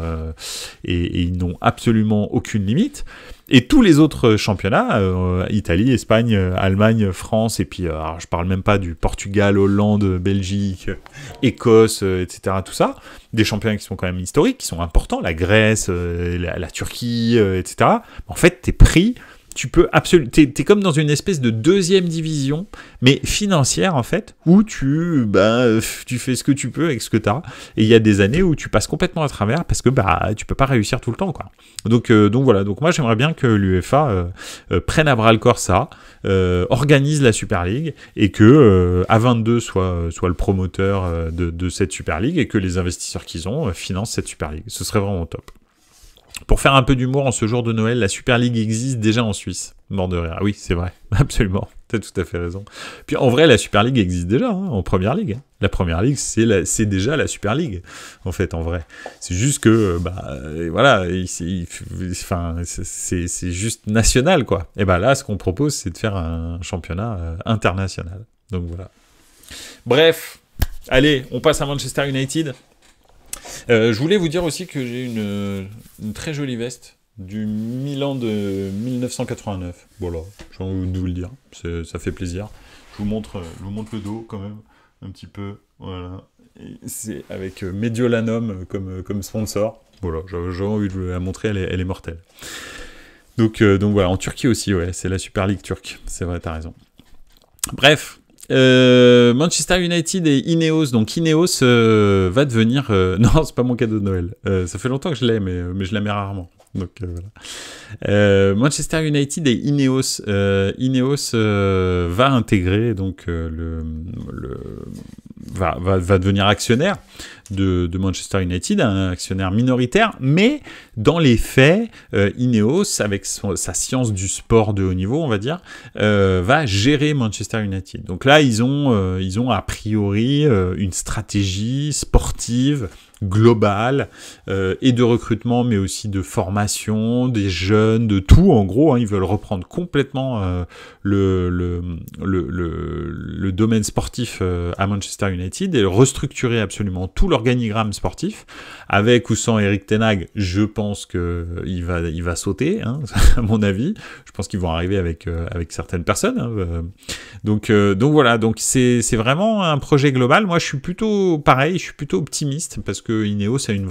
S2: et ils n'ont absolument aucune limite. Et tous les autres championnats, Italie, Espagne, Allemagne, France, et puis alors, je parle même pas du Portugal, Hollande, Belgique, Écosse, etc. Tout ça, des championnats qui sont quand même historiques, qui sont importants, la Grèce, la Turquie, etc. En fait, t'es pris, tu peux absolument, t'es comme dans une espèce de deuxième division, mais financière en fait, où tu fais ce que tu peux avec ce que t'as. Et il y a des années où tu passes complètement à travers parce que tu peux pas réussir tout le temps quoi. Donc voilà. Donc moi j'aimerais bien que l'UEFA prenne à bras le corps ça, organise la Super League et que A22 soit le promoteur de cette Super League et que les investisseurs qu'ils ont financent cette Super League. Ce serait vraiment top. Pour faire un peu d'humour en ce jour de Noël, la Super League existe déjà en Suisse. Mort de rire. Ah oui, c'est vrai. Absolument. T'as tout à fait raison. Puis en vrai, la Super League existe déjà en Première Ligue. La Première Ligue, c'est déjà la Super League, en fait, en vrai. C'est juste que, voilà, c'est juste national, quoi. Et là, ce qu'on propose, c'est de faire un championnat international. Donc voilà. Bref, allez, on passe à Manchester United. Je voulais vous dire aussi que j'ai une très jolie veste du Milan de 1989. Voilà, j'ai envie de vous le dire, ça fait plaisir. Je vous montre le dos quand même, un petit peu, voilà. Et c'est avec Mediolanum comme sponsor. Voilà, j'ai envie de vous la montrer, elle est mortelle. Donc voilà, en Turquie aussi, ouais, c'est la Super League turque, c'est vrai, t'as raison. Bref. Manchester United et Ineos. Donc Ineos va devenir... Non, c'est pas mon cadeau de Noël. Ça fait longtemps que je l'ai, mais je la mets rarement. Donc voilà. Manchester United et Ineos. Ineos va intégrer donc va devenir actionnaire de Manchester United, un actionnaire minoritaire, mais dans les faits, Ineos, avec sa science du sport de haut niveau, on va dire, va gérer Manchester United. Donc là, ils ont a priori une stratégie sportive
S1: globale et de recrutement, mais aussi de formation, des jeunes, de tout en gros. Hein, ils veulent reprendre complètement le domaine sportif à Manchester United et restructurer absolument tout l'organigramme sportif. Avec ou sans Erik ten Hag, je pense que il va sauter, hein, à mon avis. Je pense qu'ils vont arriver avec certaines personnes. Hein, donc voilà, donc c'est vraiment un projet global. Moi, je suis plutôt optimiste parce que Ineos a une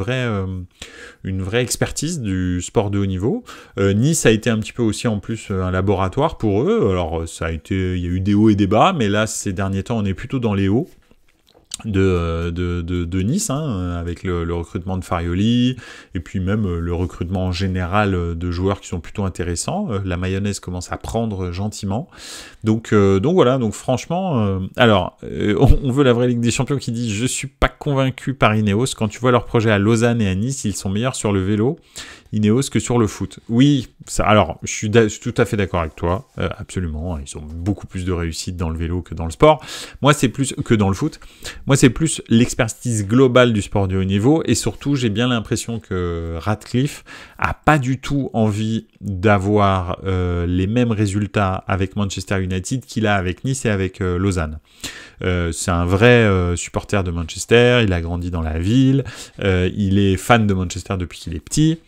S1: vraie expertise du sport de haut niveau. Nice a été un petit peu aussi en plus un laboratoire pour eux. Alors il y a eu des hauts et des bas, mais là ces derniers temps on est plutôt dans les hauts de Nice, hein, avec le recrutement de Farioli et puis même le recrutement en général de joueurs qui sont plutôt intéressants. La mayonnaise commence à prendre gentiment. Donc voilà, donc franchement, on veut la vraie Ligue des Champions qui dit je suis pas convaincu par Ineos. Quand tu vois leur projet à Lausanne et à Nice, ils sont meilleurs sur le vélo, Ineos, que sur le foot. Oui, alors je suis tout à fait d'accord avec toi, absolument. Ils ont beaucoup plus de réussite dans le vélo que dans le sport. Moi, c'est plus que dans le foot. Moi, c'est plus l'expertise globale du sport de haut niveau et surtout, j'ai bien l'impression que Ratcliffe a pas du tout envie d'avoir les mêmes résultats avec Manchester United qu'il a avec Nice et avec Lausanne. C'est un vrai supporter de Manchester, il a grandi dans la ville, il est fan de Manchester depuis qu'il est petit.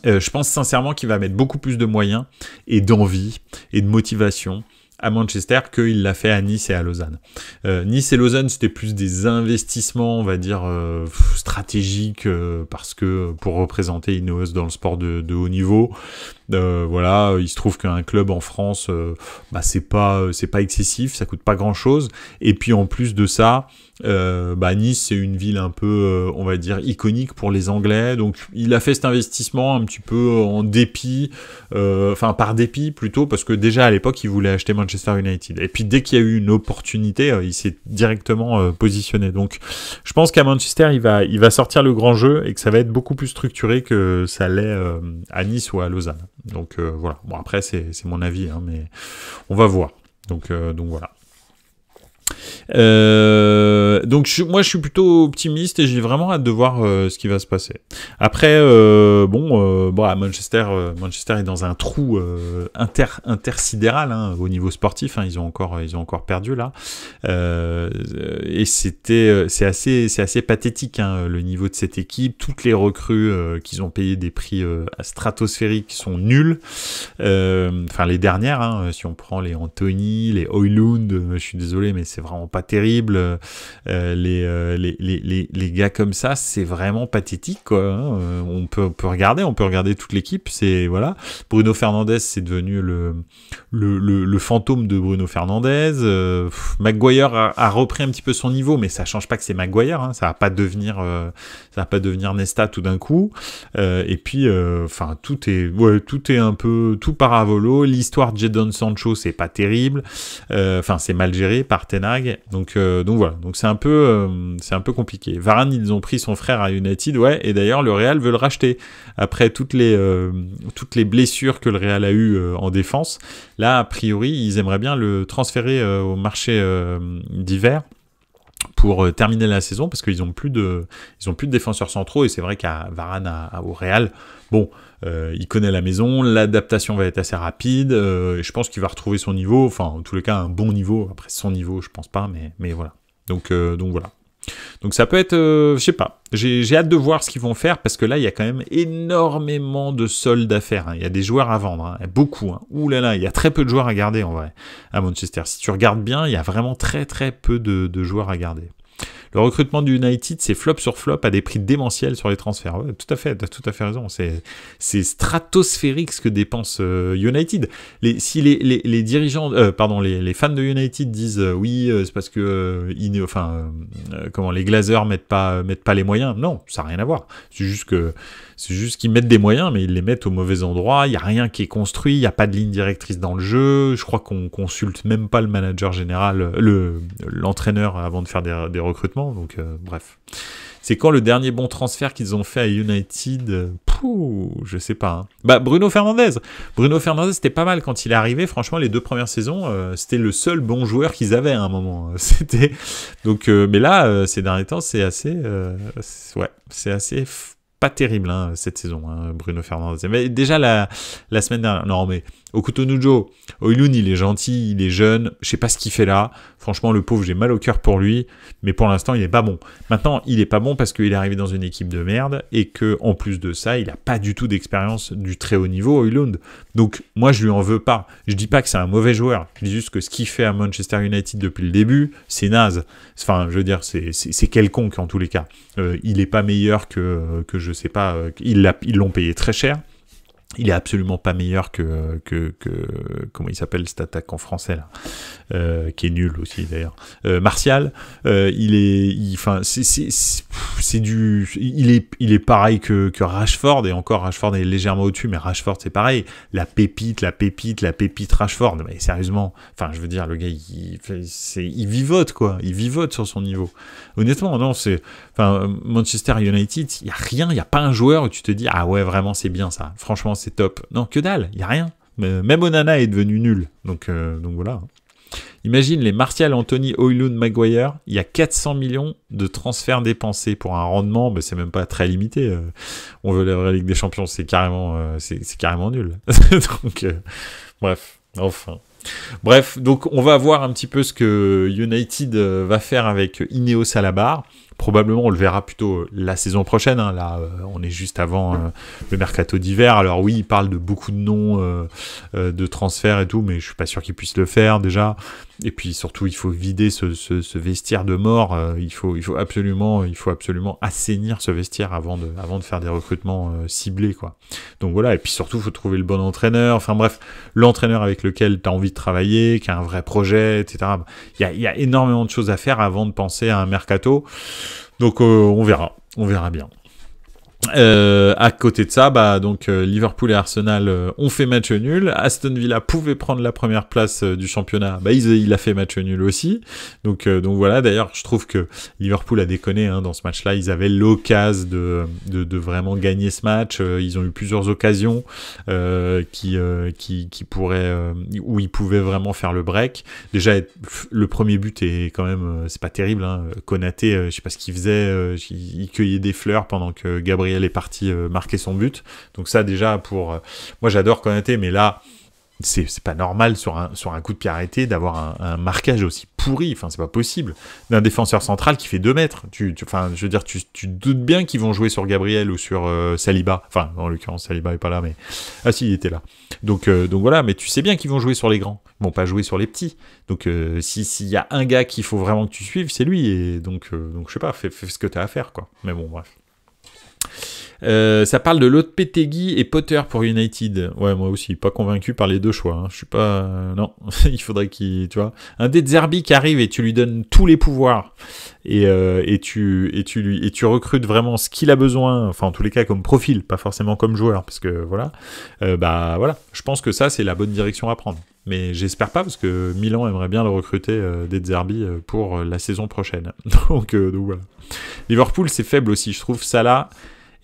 S1: Je pense sincèrement qu'il va mettre beaucoup plus de moyens et d'envie et de motivation à Manchester qu'il l'a fait à Nice et à Lausanne. Nice et Lausanne, c'était plus des investissements, on va dire, stratégiques, parce que pour représenter Ineos dans le sport de haut niveau, voilà, il se trouve qu'un club en France, c'est pas excessif, ça coûte pas grand chose, et puis en plus de ça, Nice c'est une ville un peu, on va dire, iconique pour les Anglais, donc il a fait cet investissement un petit peu en dépit, par dépit plutôt, parce que déjà à l'époque il voulait acheter Manchester United, et puis dès qu'il y a eu une opportunité, il s'est directement positionné. Donc je pense qu'à Manchester il va sortir le grand jeu et que ça va être beaucoup plus structuré que ça l'est à Nice ou à Lausanne. Donc voilà. Bon, après c'est mon avis, hein, mais on va voir. Donc voilà. Moi je suis plutôt optimiste et j'ai vraiment hâte de voir ce qui va se passer. Après à Manchester est dans un trou intersidéral, hein, au niveau sportif, hein, ils ont encore perdu là, et c'est assez pathétique, hein, le niveau de cette équipe, toutes les recrues qu'ils ont payé des prix stratosphériques sont nuls, les dernières, hein, si on prend les Anthony, les Højlund, je suis désolé mais c'est vraiment pas terrible, les gars comme ça, c'est vraiment pathétique, quoi, hein. On peut regarder toute l'équipe, c'est voilà. Bruno Fernandes, c'est devenu le fantôme de Bruno Fernandes. Maguire a repris un petit peu son niveau, mais ça change pas que c'est Maguire, hein. Ça va pas devenir Nesta tout d'un coup. Et puis tout est un peu tout paravolo. L'histoire de Jadon Sancho, c'est pas terrible. C'est mal géré par Ten Hag. Donc voilà, donc c'est un peu compliqué. Varane, ils ont pris son frère à United, ouais, et d'ailleurs le Real veut le racheter après toutes les blessures que le Real a eu en défense. Là, a priori, ils aimeraient bien le transférer au marché d'hiver pour terminer la saison, parce qu'ils ont plus de défenseurs centraux, et c'est vrai qu'à Varane au Real, il connaît la maison, l'adaptation va être assez rapide, et je pense qu'il va retrouver son niveau, enfin en tous les cas un bon niveau. Après son niveau je pense pas, mais voilà. Donc voilà. Donc ça peut être, je sais pas, j'ai hâte de voir ce qu'ils vont faire, parce que là il y a quand même énormément de soldes à faire, hein. Il y a des joueurs à vendre, hein. Beaucoup, hein. Ouh là là, il y a très peu de joueurs à garder en vrai à Manchester. Si tu regardes bien, il y a vraiment très très peu de joueurs à garder. Le recrutement du United, c'est flop sur flop à des prix démentiels sur les transferts. Ouais, tout à fait, t'as tout à fait raison. C'est stratosphérique ce que dépense United. Si les dirigeants, les fans de United disent oui, c'est parce que les Glazers mettent pas les moyens. Non, ça n'a rien à voir. C'est juste qu'ils mettent des moyens, mais ils les mettent au mauvais endroit. Il y a rien qui est construit, il y a pas de ligne directrice dans le jeu. Je crois qu'on consulte même pas le manager général, l'entraîneur avant de faire des recrutements. Donc bref, C'est quand le dernier bon transfert qu'ils ont fait à United, je sais pas. Hein. Bah, Bruno Fernandes. Bruno Fernandes, c'était pas mal quand il est arrivé. Franchement, les 2 premières saisons, c'était le seul bon joueur qu'ils avaient à un moment. C'était donc, mais là, ces derniers temps, c'est assez, c'est assez pas terrible hein, cette saison, hein, Bruno Fernandes. Mais déjà la semaine dernière, non mais Okutonujo, Højlund, il est gentil, il est jeune, je sais pas ce qu'il fait là. Franchement, le pauvre, j'ai mal au cœur pour lui, mais pour l'instant, il est pas bon. Maintenant, il est pas bon parce qu'il est arrivé dans une équipe de merde et que en plus de ça, il a pas du tout d'expérience du très haut niveau, Højlund. Donc, moi, je lui en veux pas. Je dis pas que c'est un mauvais joueur. Je dis juste que ce qu'il fait à Manchester United depuis le début, c'est naze. Enfin, je veux dire, c'est quelconque en tous les cas. Il est pas meilleur que je sais pas. Ils l'ont payé très cher. Il est absolument pas meilleur que comment il s'appelle cet attaquant français là, qui est nul aussi d'ailleurs. Martial, il est pareil que Rashford, et encore Rashford est légèrement au-dessus, mais Rashford c'est pareil. La pépite Rashford. Mais sérieusement, enfin je veux dire, le gars il vivote quoi, il vivote sur son niveau. Honnêtement, non, Manchester United, il y a rien, il y a pas un joueur où tu te dis ah ouais vraiment c'est bien ça. Franchement c'est top. Non, que dalle, il y a rien. Même Onana est devenu nul. Donc voilà. Imagine les Martial, Anthony, Højlund, Maguire, il y a 400 millions de transferts dépensés pour un rendement, mais c'est même pas très limité. On veut la Ligue des Champions, c'est carrément nul. Donc bref, enfin. Bref, donc on va voir un petit peu ce que United va faire avec Ineos à la barre. Probablement, on le verra plutôt la saison prochaine. Hein. Là, on est juste avant le mercato d'hiver. Alors oui, il parle de beaucoup de noms de transferts et tout, mais je suis pas sûr qu'il puisse le faire déjà. Et puis surtout, il faut vider ce vestiaire de mort. Il faut absolument assainir ce vestiaire avant de faire des recrutements ciblés, quoi. Donc voilà. Et puis surtout, il faut trouver le bon entraîneur. Enfin bref, l'entraîneur avec lequel tu as envie de travailler, qui a un vrai projet, etc. Il y a énormément de choses à faire avant de penser à un mercato. Donc on verra bien. À côté de ça, donc Liverpool et Arsenal ont fait match nul. Aston Villa pouvait prendre la première place du championnat, il a fait match nul aussi. Donc voilà. D'ailleurs, je trouve que Liverpool a déconné dans ce match-là. Ils avaient l'occasion de vraiment gagner ce match. Ils ont eu plusieurs occasions qui pourraient où ils pouvaient vraiment faire le break. Déjà, le premier but est quand même c'est pas terrible. Hein. Konaté, je sais pas ce qu'il faisait. Il cueillait des fleurs pendant que Gabriel est parti marquer son but. Donc ça déjà moi j'adore Konaté, mais là c'est pas normal sur un coup de pied arrêté d'avoir un marquage aussi pourri. Enfin c'est pas possible d'un défenseur central qui fait 2 mètres. Je veux dire tu doutes bien qu'ils vont jouer sur Gabriel ou sur Saliba. Enfin en l'occurrence Saliba est pas là, mais si il était là. Donc voilà, mais tu sais bien qu'ils vont jouer sur les grands. Ils vont pas jouer sur les petits. Donc s'il y a un gars qu'il faut vraiment que tu suives, c'est lui. Et donc je sais pas, fais ce que t'as à faire quoi. Mais bon bref. Ça parle de Lopetegui et Potter pour United. Ouais, moi aussi, pas convaincu par les deux choix. Hein. Je suis pas... non, il faudrait qu'il... Tu vois, un De Zerbi qui arrive et tu lui donnes tous les pouvoirs et tu recrutes vraiment ce qu'il a besoin, enfin en tous les cas comme profil, pas forcément comme joueur, parce que voilà. Voilà, je pense que ça, c'est la bonne direction à prendre. Mais j'espère pas, parce que Milan aimerait bien le recruter, De Zerbi, pour la saison prochaine. Donc voilà. Liverpool, c'est faible aussi, je trouve. Salah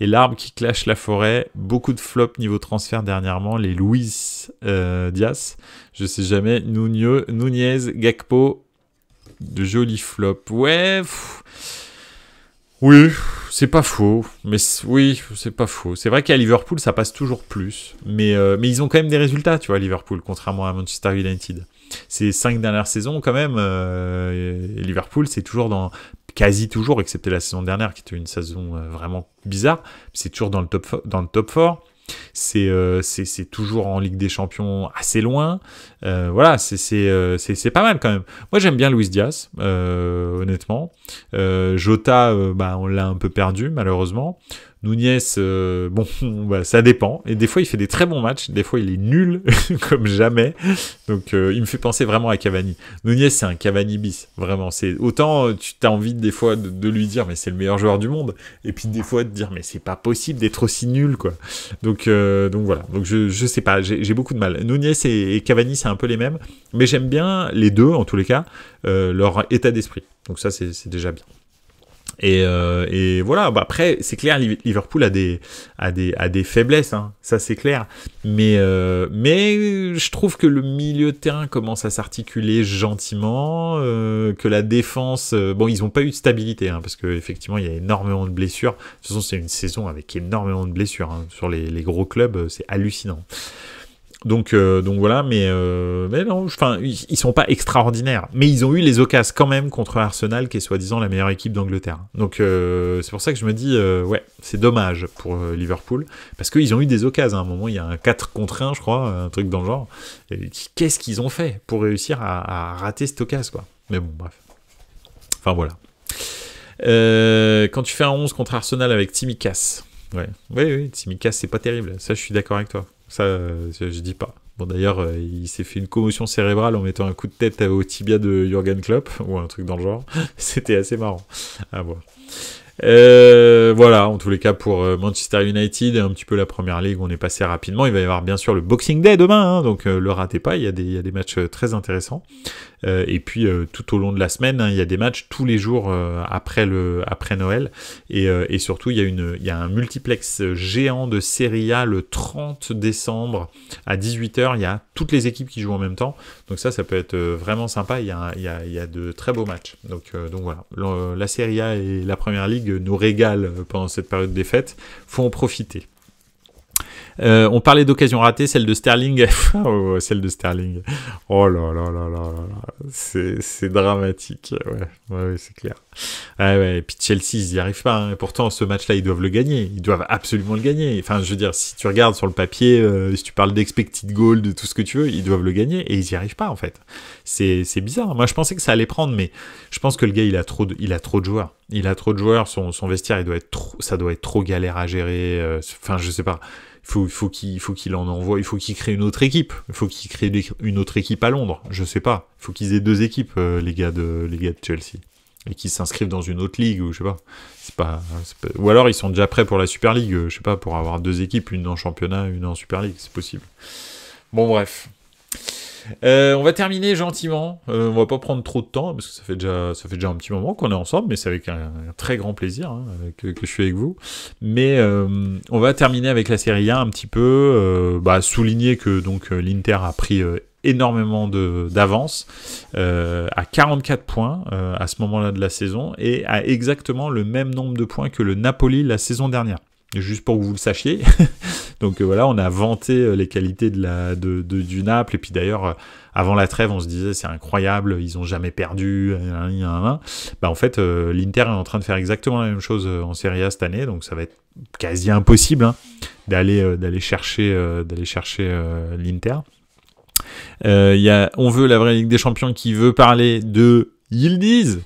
S1: et l'arbre qui clash la forêt. Beaucoup de flops niveau transfert dernièrement. Les Luis Diaz, je sais jamais. Nunez, Gakpo, de jolis flops. Ouais, oui, c'est pas faux. Mais oui, c'est pas faux. C'est vrai qu'à Liverpool, ça passe toujours plus. Mais ils ont quand même des résultats, tu vois, Liverpool, contrairement à Manchester United. Ces 5 dernières saisons, quand même, Liverpool, c'est toujours quasi toujours, excepté la saison dernière, qui était une saison vraiment bizarre, c'est toujours dans le top 4. C'est toujours en Ligue des Champions assez loin. Voilà, c'est pas mal quand même. Moi, j'aime bien Luis Diaz, honnêtement. Jota, on l'a un peu perdu, malheureusement. Nunez, ça dépend. Et des fois, il fait des très bons matchs. Des fois, il est nul, comme jamais. Donc, il me fait penser vraiment à Cavani. Nunez, c'est un Cavani bis. Vraiment. Autant, tu as envie des fois de lui dire, mais c'est le meilleur joueur du monde. Et puis, des fois, de dire, mais c'est pas possible d'être aussi nul, quoi. Donc voilà. Donc, je sais pas. J'ai beaucoup de mal. Nunez et Cavani, c'est un peu les mêmes. Mais j'aime bien les deux, en tous les cas, leur état d'esprit. Donc, ça, c'est déjà bien. Et voilà, bah après, c'est clair, Liverpool a des faiblesses, hein, ça c'est clair. Mais je trouve que le milieu de terrain commence à s'articuler gentiment, que la défense, bon, ils n'ont pas eu de stabilité, hein, parce qu'effectivement, il y a énormément de blessures. De toute façon, c'est une saison avec énormément de blessures, hein. Sur les gros clubs, c'est hallucinant. Donc voilà, mais non, enfin, ils sont pas extraordinaires, mais ils ont eu les occasions quand même contre Arsenal, qui est soi-disant la meilleure équipe d'Angleterre. Donc c'est pour ça que je me dis, ouais, c'est dommage pour Liverpool, parce qu'ils ont eu des occasions. À un moment, il y a un 4 contre 1, je crois, un truc dans le genre. Et qu'est-ce qu'ils ont fait pour réussir à rater cette occasion, quoi. Mais bon, bref. Enfin voilà. Quand tu fais un 11 contre Arsenal avec Tsimikas, oui, Tsimikas, c'est pas terrible. Ça, je suis d'accord avec toi. Ça, je dis pas. Bon, d'ailleurs, il s'est fait une commotion cérébrale en mettant un coup de tête au tibia de Jürgen Klopp, ou un truc dans le genre. C'était assez marrant à voir. Voilà, en tous les cas, pour Manchester United, un petit peu la Première Ligue, on est passé rapidement. Il va y avoir bien sûr le Boxing Day demain, hein, donc le ratez pas, il y a des matchs très intéressants. Et puis tout au long de la semaine, hein, il y a des matchs tous les jours après Noël. Et surtout, il y a un multiplex géant de Serie A le 30 décembre à 18h. Il y a toutes les équipes qui jouent en même temps. Donc ça peut être vraiment sympa. Il y a de très beaux matchs. Donc voilà, la Serie A et la Première Ligue nous régalent pendant cette période des fêtes. Faut en profiter. On parlait d'occasion ratée, celle de Sterling. Celle de Sterling. Oh là là là là là. C'est dramatique. Ouais, c'est clair. Ouais. Et puis Chelsea, ils n'y arrivent pas. Hein. Et pourtant, ce match-là, ils doivent le gagner. Ils doivent absolument le gagner. Enfin, je veux dire, si tu regardes sur le papier, si tu parles d'expected goal, de tout ce que tu veux, ils doivent le gagner et ils n'y arrivent pas, en fait. C'est bizarre. Moi, je pensais que ça allait prendre, mais je pense que le gars, il a trop de joueurs. Il a trop de joueurs. Son vestiaire, ça doit être trop galère à gérer. Enfin, je sais pas. Il faut qu'il en envoie, il faut qu'il crée une autre équipe. Il faut qu'il crée une autre équipe à Londres. Je sais pas. Il faut qu'ils aient 2 équipes, les gars de Chelsea. Et qu'ils s'inscrivent dans une autre ligue, ou je sais pas. C'est pas. Ou alors ils sont déjà prêts pour la Super League, je sais pas, pour avoir 2 équipes, une en championnat, une en Super League, c'est possible. Bon, bref. On va terminer gentiment. On va pas prendre trop de temps parce que ça fait déjà un petit moment qu'on est ensemble, mais c'est avec un très grand plaisir que je suis avec vous. Mais on va terminer avec la Serie A un petit peu, souligner que donc l'Inter a pris énormément d'avance à 44 points à ce moment-là de la saison et à exactement le même nombre de points que le Napoli la saison dernière. Juste pour que vous le sachiez. Donc voilà, on a vanté les qualités du Naples. Et puis d'ailleurs, avant la trêve, on se disait c'est incroyable, ils ont jamais perdu. En fait, l'Inter est en train de faire exactement la même chose en Serie A cette année. Donc ça va être quasi impossible d'aller chercher l'Inter. On veut la vraie Ligue des Champions qui veut parler de Yildiz,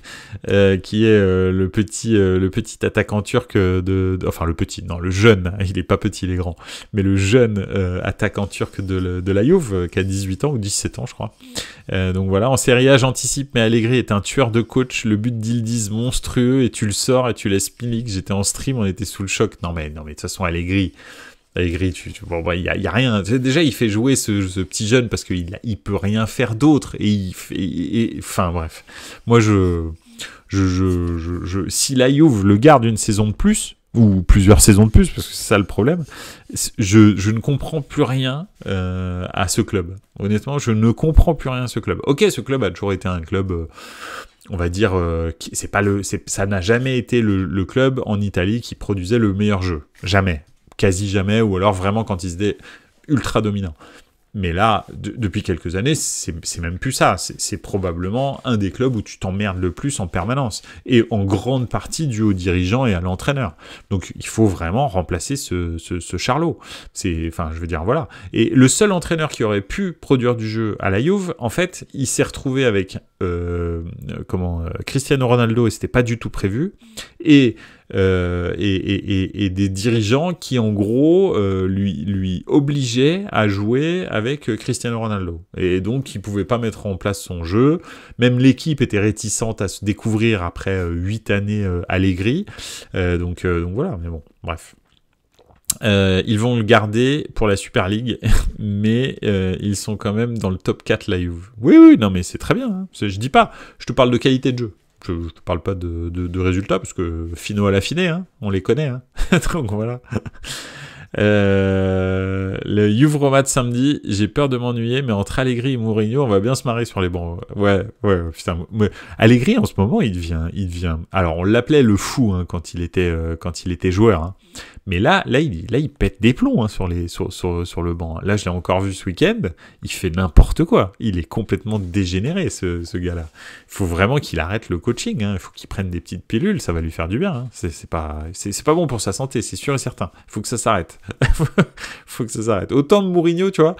S1: qui est le petit attaquant turc le jeune, il est pas petit, il est grand, mais le jeune attaquant turc de la Juve, qui a 18 ans ou 17 ans, je crois. Donc voilà, en Serie A, j'anticipe, mais Allegri est un tueur de coach, le but d'Yildiz monstrueux, et tu le sors et tu laisses Milik. J'étais en stream, on était sous le choc. Non mais de toute façon, Allegri, il y a rien. Déjà, il fait jouer ce petit jeune parce qu'il peut rien faire d'autre. Enfin bref. Moi, si la Juve le garde une saison de plus ou plusieurs saisons de plus, parce que c'est ça le problème, je ne comprends plus rien à ce club. Honnêtement, je ne comprends plus rien à ce club. Ok, ce club a toujours été un club. On va dire, ça n'a jamais été le club en Italie qui produisait le meilleur jeu. Jamais. Quasi jamais, ou alors vraiment quand ils étaient ultra dominants. Mais là, depuis quelques années, c'est même plus ça. C'est probablement un des clubs où tu t'emmerdes le plus en permanence. Et en grande partie dû aux dirigeants et à l'entraîneur. Donc il faut vraiment remplacer ce Charlot. Voilà. Et le seul entraîneur qui aurait pu produire du jeu à la Juve, en fait, il s'est retrouvé avec Cristiano Ronaldo, et c'était pas du tout prévu. Et des dirigeants qui en gros lui obligeaient à jouer avec Cristiano Ronaldo, et donc il pouvait pas mettre en place son jeu. Même l'équipe était réticente à se découvrir après 8 années Allegri, donc voilà. Mais bon, bref. Ils vont le garder pour la Super League, mais ils sont quand même dans le top 4 la Juve. Oui, non mais c'est très bien, hein. Je dis pas, je te parle de qualité de jeu.
S2: Je ne parle pas de résultats, parce que Fino à l'affiné, hein, on les connaît. Hein. Donc voilà. Le Juve Roma de samedi, j'ai peur de m'ennuyer, mais entre Allegri et Mourinho, on va bien se marrer sur les bancs. Ouais, putain. Mais Allegri, en ce moment, il devient. Alors, on l'appelait le fou hein, quand il était joueur. Hein. Mais là, il pète des plombs hein, sur le banc. Là, je l'ai encore vu ce week-end. Il fait n'importe quoi. Il est complètement dégénéré, ce gars-là. Il faut vraiment qu'il arrête le coaching. Hein. Il faut qu'il prenne des petites pilules. Ça va lui faire du bien. Hein. C'est pas bon pour sa santé, c'est sûr et certain. Il faut que ça s'arrête. Faut que ça s'arrête. Autant de Mourinho, tu vois.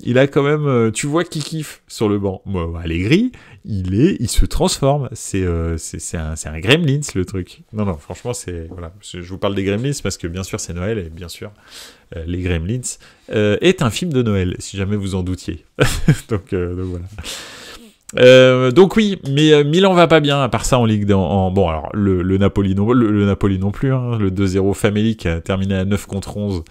S2: Il a quand même, tu vois qu'il kiffe sur le banc. Moi, Allegri, il se transforme. C'est un Gremlins, le truc. Non, franchement, voilà. Je vous parle des Gremlins parce que bien sûr, c'est Noël et bien sûr, les Gremlins est un film de Noël, si jamais vous en doutiez. donc voilà. Donc oui, mais Milan va pas bien, à part ça en Ligue bon alors le Napoli non plus, hein, le 2-0 famélique a terminé à 9 contre 11,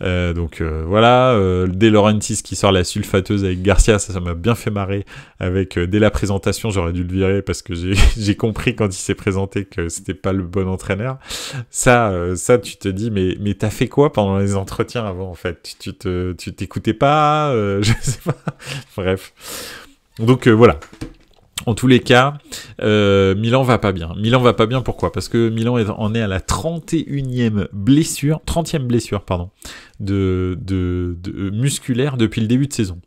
S2: voilà, De Laurentiis qui sort la sulfateuse avec Garcia, ça m'a bien fait marrer, avec dès la présentation j'aurais dû le virer parce que j'ai compris quand il s'est présenté que c'était pas le bon entraîneur, ça tu te dis mais t'as fait quoi pendant les entretiens avant en fait, tu t'écoutais pas, je sais pas, bref. Donc voilà. En tous les cas, Milan va pas bien. Pourquoi ? Parce que Milan en est à la 30e blessure, musculaire depuis le début de saison.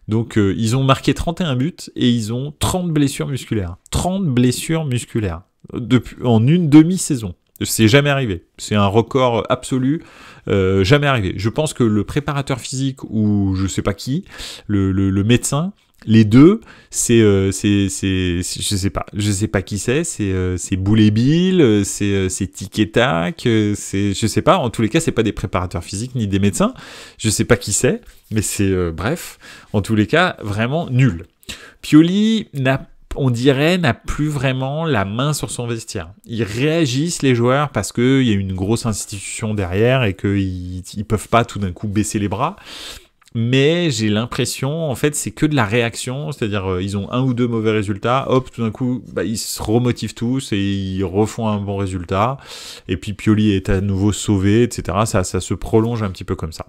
S2: Donc ils ont marqué 31 buts et ils ont 30 blessures musculaires. 30 blessures musculaires en une demi-saison. C'est jamais arrivé. C'est un record absolu. Jamais arrivé. Je pense que le préparateur physique ou je sais pas qui, le médecin, les deux, je sais pas qui c'est Boulet Bill, c'est Tic et Tac, je sais pas, en tous les cas, c'est pas des préparateurs physiques ni des médecins, je sais pas qui c'est, mais c'est, bref, en tous les cas, vraiment nul. Pioli on dirait, n'a plus vraiment la main sur son vestiaire. Ils réagissent, les joueurs, parce qu'il y a une grosse institution derrière et qu'ils peuvent pas tout d'un coup baisser les bras. Mais j'ai l'impression, en fait, c'est que de la réaction, c'est-à-dire ils ont un ou deux mauvais résultats, hop, tout d'un coup, ils se remotivent tous et ils refont un bon résultat, et puis Pioli est à nouveau sauvé, etc. Ça se prolonge un petit peu comme ça.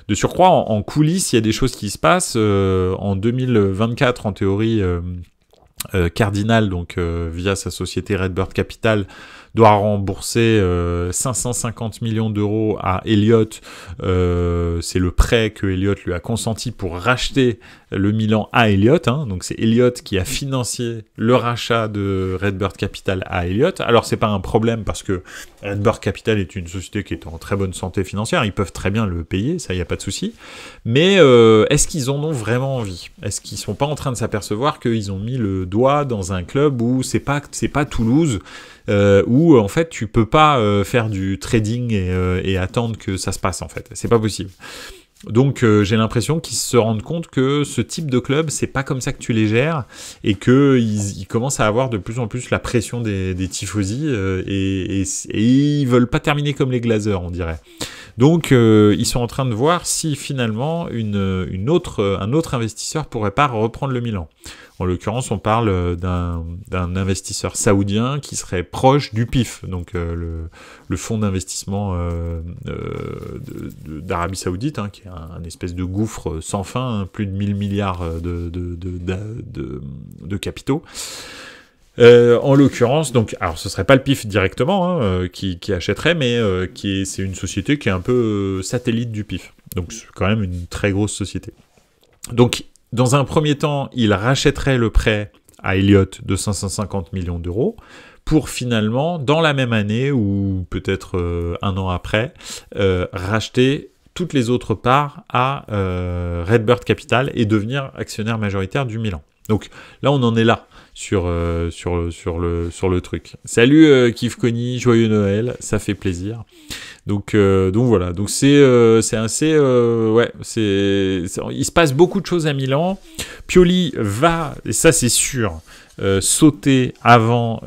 S2: De surcroît, en coulisses, il y a des choses qui se passent. En 2024, en théorie, Cardinal, donc via sa société Redbird Capital, doit rembourser 550 millions d'euros à Elliott. C'est le prêt que Elliott lui a consenti pour racheter le Milan à Elliott. Hein. Donc c'est Elliott qui a financé le rachat de Redbird Capital à Elliott. Alors c'est pas un problème parce que Redbird Capital est une société qui est en très bonne santé financière. Ils peuvent très bien le payer, ça y a pas de souci. Mais est-ce qu'ils en ont vraiment envie ? Est-ce qu'ils sont pas en train de s'apercevoir qu'ils ont mis le doigt dans un club où c'est pas Toulouse, où en fait tu peux pas faire du trading et attendre que ça se passe en fait, c'est pas possible. Donc j'ai l'impression qu'ils se rendent compte que ce type de club, c'est pas comme ça que tu les gères, et qu'ils commencent à avoir de plus en plus la pression des tifosi, et ils veulent pas terminer comme les Glazers, on dirait. Donc ils sont en train de voir si finalement un autre investisseur pourrait pas reprendre le Milan. En l'occurrence, on parle d'un investisseur saoudien qui serait proche du PIF, donc le fonds d'investissement d'Arabie Saoudite, hein, qui est un espèce de gouffre sans fin, hein, plus de 1000 milliards de capitaux. En l'occurrence, donc, alors ce serait pas le PIF directement qui achèterait, mais c'est une société qui est un peu satellite du PIF. Donc c'est quand même une très grosse société. Donc dans un premier temps, il rachèterait le prêt à Elliott de 550 millions d'euros pour finalement, dans la même année ou peut-être un an après, racheter toutes les autres parts à Redbird Capital et devenir actionnaire majoritaire du Milan. Donc là, on en est là sur le truc. Salut Kif Kony, joyeux Noël, ça fait plaisir. Donc voilà, donc c'est assez il se passe beaucoup de choses à Milan. Pioli va, et ça c'est sûr, sauter avant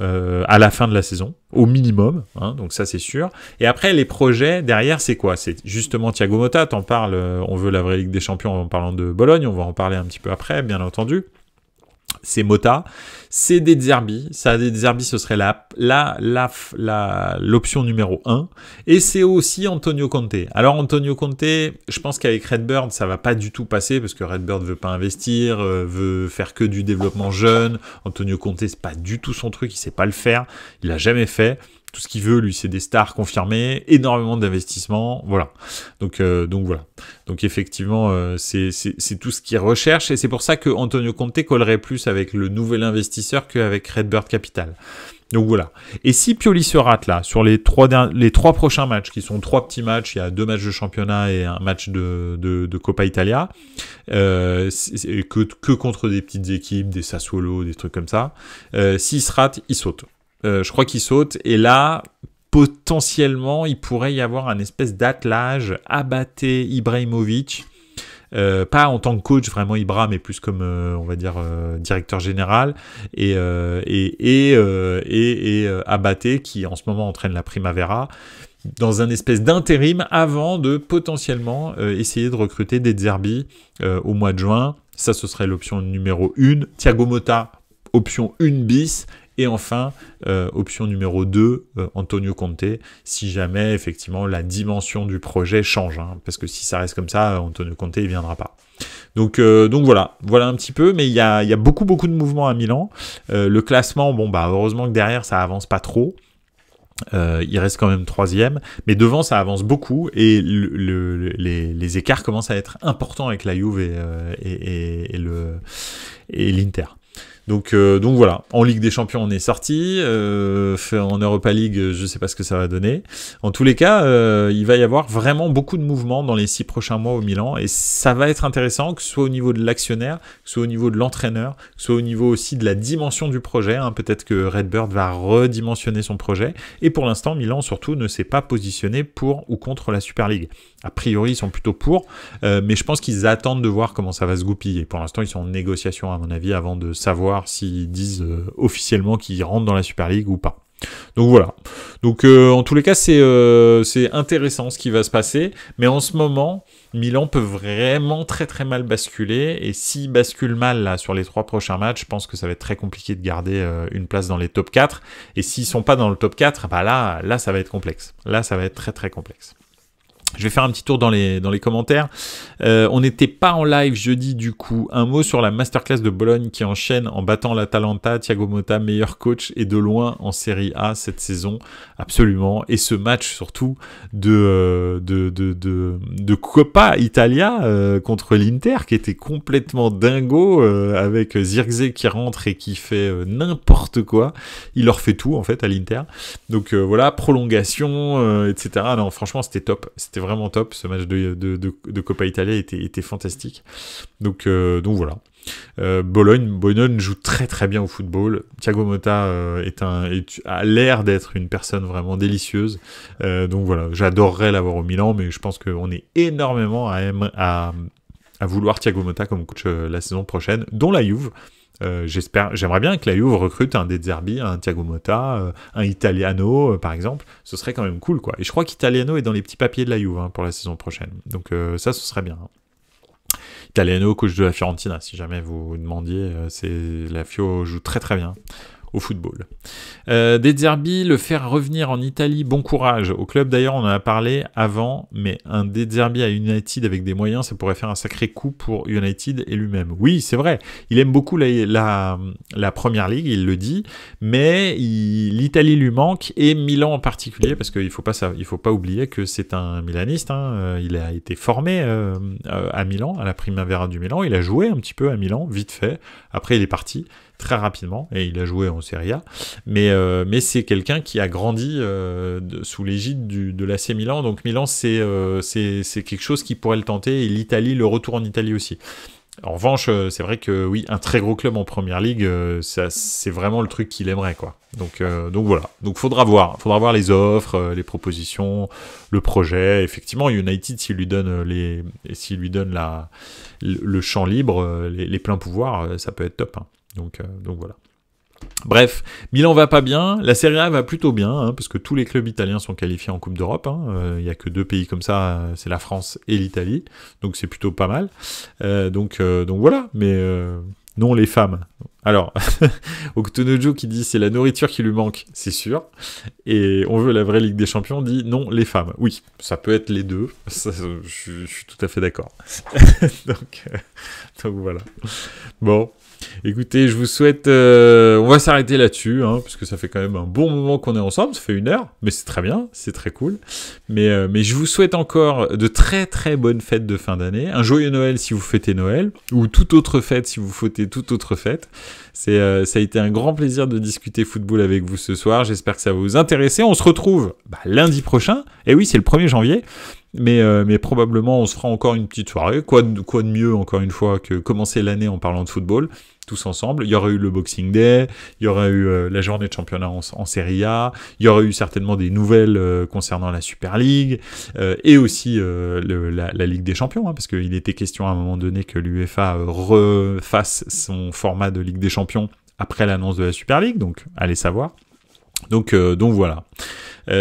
S2: à la fin de la saison, au minimum, hein, donc ça c'est sûr. Et après les projets derrière, c'est quoi ? C'est justement Thiago Motta, t'en parles, on veut la vraie Ligue des Champions en parlant de Bologne, on va en parler un petit peu après, bien entendu. c'est Motta, c'est De Zerbi. Ça, De Zerbi, ce serait l'option numéro 1. Et c'est aussi Antonio Conte. Alors, Antonio Conte, je pense qu'avec Redbird, ça va pas du tout passer parce que Redbird veut pas investir, veut faire que du développement jeune. Antonio Conte, c'est pas du tout son truc, il sait pas le faire. Il l'a jamais fait. Tout ce qu'il veut, lui, c'est des stars confirmées, énormément d'investissements, voilà. Donc voilà. Donc effectivement, c'est tout ce qu'il recherche, et c'est pour ça que Antonio Conte collerait plus avec le nouvel investisseur qu'avec Redbird Capital. Donc voilà. Et si Pioli se rate là, sur les trois prochains matchs, qui sont 3 petits matchs, il y a 2 matchs de championnat et un match de Coppa Italia, que contre des petites équipes, des Sassuolo, des trucs comme ça, s'il se rate, il saute. Je crois qu'il saute, et là, potentiellement, il pourrait y avoir un espèce d'attelage Abaté Ibrahimovic, pas en tant que coach vraiment Ibra, mais plus comme on va dire directeur général, et Abaté qui en ce moment entraîne la Primavera, dans un espèce d'intérim avant de potentiellement essayer de recruter De Zerbi au mois de juin. Ça, ce serait l'option numéro 1. Thiago Motta, option 1 bis. Et enfin, option numéro 2, Antonio Conte, si jamais, effectivement, la dimension du projet change. Hein, parce que si ça reste comme ça, Antonio Conte, il viendra pas. Donc voilà un petit peu, mais il y a beaucoup de mouvements à Milan. Le classement, bon, bah heureusement que derrière, ça avance pas trop. Il reste quand même 3e, mais devant, ça avance beaucoup, et les écarts commencent à être importants avec la Juve et l'Inter. Donc voilà, en Ligue des Champions on est sorti, en Europa League je sais pas ce que ça va donner. En tous les cas, il va y avoir vraiment beaucoup de mouvements dans les 6 prochains mois au Milan, et ça va être intéressant, que ce soit au niveau de l'actionnaire, que ce soit au niveau de l'entraîneur, que ce soit au niveau aussi de la dimension du projet. Hein. Peut-être que Redbird va redimensionner son projet, et pour l'instant Milan surtout ne s'est pas positionné pour ou contre la Super League. A priori ils sont plutôt pour, mais je pense qu'ils attendent de voir comment ça va se goupiller. Pour l'instant ils sont en négociation à mon avis avant de savoir s'ils disent officiellement qu'ils rentrent dans la Super League ou pas. Donc voilà. Donc en tous les cas c'est intéressant ce qui va se passer, mais en ce moment Milan peut vraiment très très mal basculer, et s'il bascule mal là sur les 3 prochains matchs, je pense que ça va être très compliqué de garder une place dans les top 4, et s'ils sont pas dans le top 4, bah là ça va être complexe. Là ça va être très très complexe. Je vais faire un petit tour dans les commentaires. On n'était pas en live jeudi du coup. Un mot sur la masterclass de Bologne qui enchaîne en battant l'Atalanta. Thiago Motta, meilleur coach et de loin en Serie A cette saison. Absolument. Et ce match surtout de Coppa Italia contre l'Inter qui était complètement dingo, avec Zirkzee qui rentre et qui fait n'importe quoi. Il leur fait tout en fait à l'Inter. Donc voilà, prolongation, etc. Non, franchement c'était top. C'était vraiment top, ce match de Coppa Italia était fantastique. Donc voilà. Bologne joue très très bien au football. Thiago Motta a l'air d'être une personne vraiment délicieuse. Donc voilà, j'adorerais l'avoir au Milan, mais je pense qu'on est énormément à vouloir Thiago Motta comme coach la saison prochaine, dont la Juve. J'aimerais bien que la Juve recrute un De Zerbi, un Thiago Motta, un Italiano par exemple. Ce serait quand même cool quoi. Et je crois qu'Italiano est dans les petits papiers de la Juve pour la saison prochaine. Donc ça ce serait bien. Italiano, coach de la Fiorentina, si jamais vous vous demandiez, la Fio joue très très bien au football. De Zerbi, le faire revenir en Italie, bon courage. Au club d'ailleurs, on en a parlé avant, mais un De Zerbi à United avec des moyens, ça pourrait faire un sacré coup pour United et lui-même. Oui, c'est vrai, il aime beaucoup la Première Ligue, il le dit, mais l'Italie lui manque, et Milan en particulier, parce qu'il faut pas oublier que c'est un Milaniste, hein. Il a été formé à Milan, à la Primavera du Milan, il a joué un petit peu à Milan, vite fait, après il est parti très rapidement, et il a joué en Serie A, mais c'est quelqu'un qui a grandi sous l'égide de l'AC Milan, donc Milan c'est quelque chose qui pourrait le tenter, et l'Italie, le retour en Italie aussi. En revanche, c'est vrai que oui, un très gros club en Première Ligue, c'est vraiment le truc qu'il aimerait, quoi. Donc voilà. Donc faudra voir les offres, les propositions, le projet. Effectivement, United, s'il lui donne le champ libre, les pleins pouvoirs, ça peut être top. Hein. Donc voilà. Bref, Milan va pas bien, la Serie A va plutôt bien, hein, parce que tous les clubs italiens sont qualifiés en Coupe d'Europe, il n'y a que 2 pays comme ça, c'est la France et l'Italie, donc c'est plutôt pas mal. Donc voilà, mais non les femmes, Alors, Octonojo qui dit c'est la nourriture qui lui manque, c'est sûr. Et on veut la vraie Ligue des Champions dit non, les femmes. Oui, ça peut être les deux. Ça, je suis tout à fait d'accord. donc voilà. Bon. Écoutez, je vous souhaite... on va s'arrêter là-dessus, hein, parce que ça fait quand même un bon moment qu'on est ensemble, ça fait 1 heure, mais c'est très bien, c'est très cool. Mais je vous souhaite encore de très très bonnes fêtes de fin d'année, un joyeux Noël si vous fêtez Noël, ou toute autre fête si vous fêtez toute autre fête. Ça a été un grand plaisir de discuter football avec vous ce soir, j'espère que ça va vous intéresser. On se retrouve lundi prochain, et oui, c'est le 1er janvier. Mais probablement on se fera encore une petite soirée, quoi de mieux encore une fois que commencer l'année en parlant de football, tous ensemble. Il y aurait eu le Boxing Day, il y aurait eu la journée de championnat en Serie A, il y aurait eu certainement des nouvelles concernant la Super League, et aussi la Ligue des Champions, hein, parce qu'il était question à un moment donné que l'UEFA refasse son format de Ligue des Champions après l'annonce de la Super League, donc allez savoir. Donc voilà.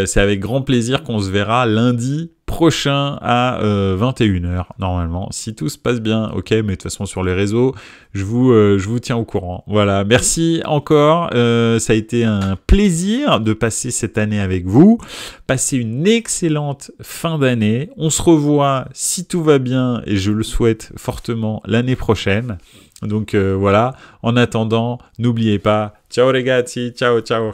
S2: C'est avec grand plaisir qu'on se verra lundi prochain à 21h normalement, si tout se passe bien. Ok, mais de toute façon sur les réseaux je vous tiens au courant. Voilà, merci encore, ça a été un plaisir de passer cette année avec vous. Passez une excellente fin d'année, on se revoit si tout va bien et je le souhaite fortement l'année prochaine. Donc voilà, en attendant, n'oubliez pas, ciao les gars, ciao ciao.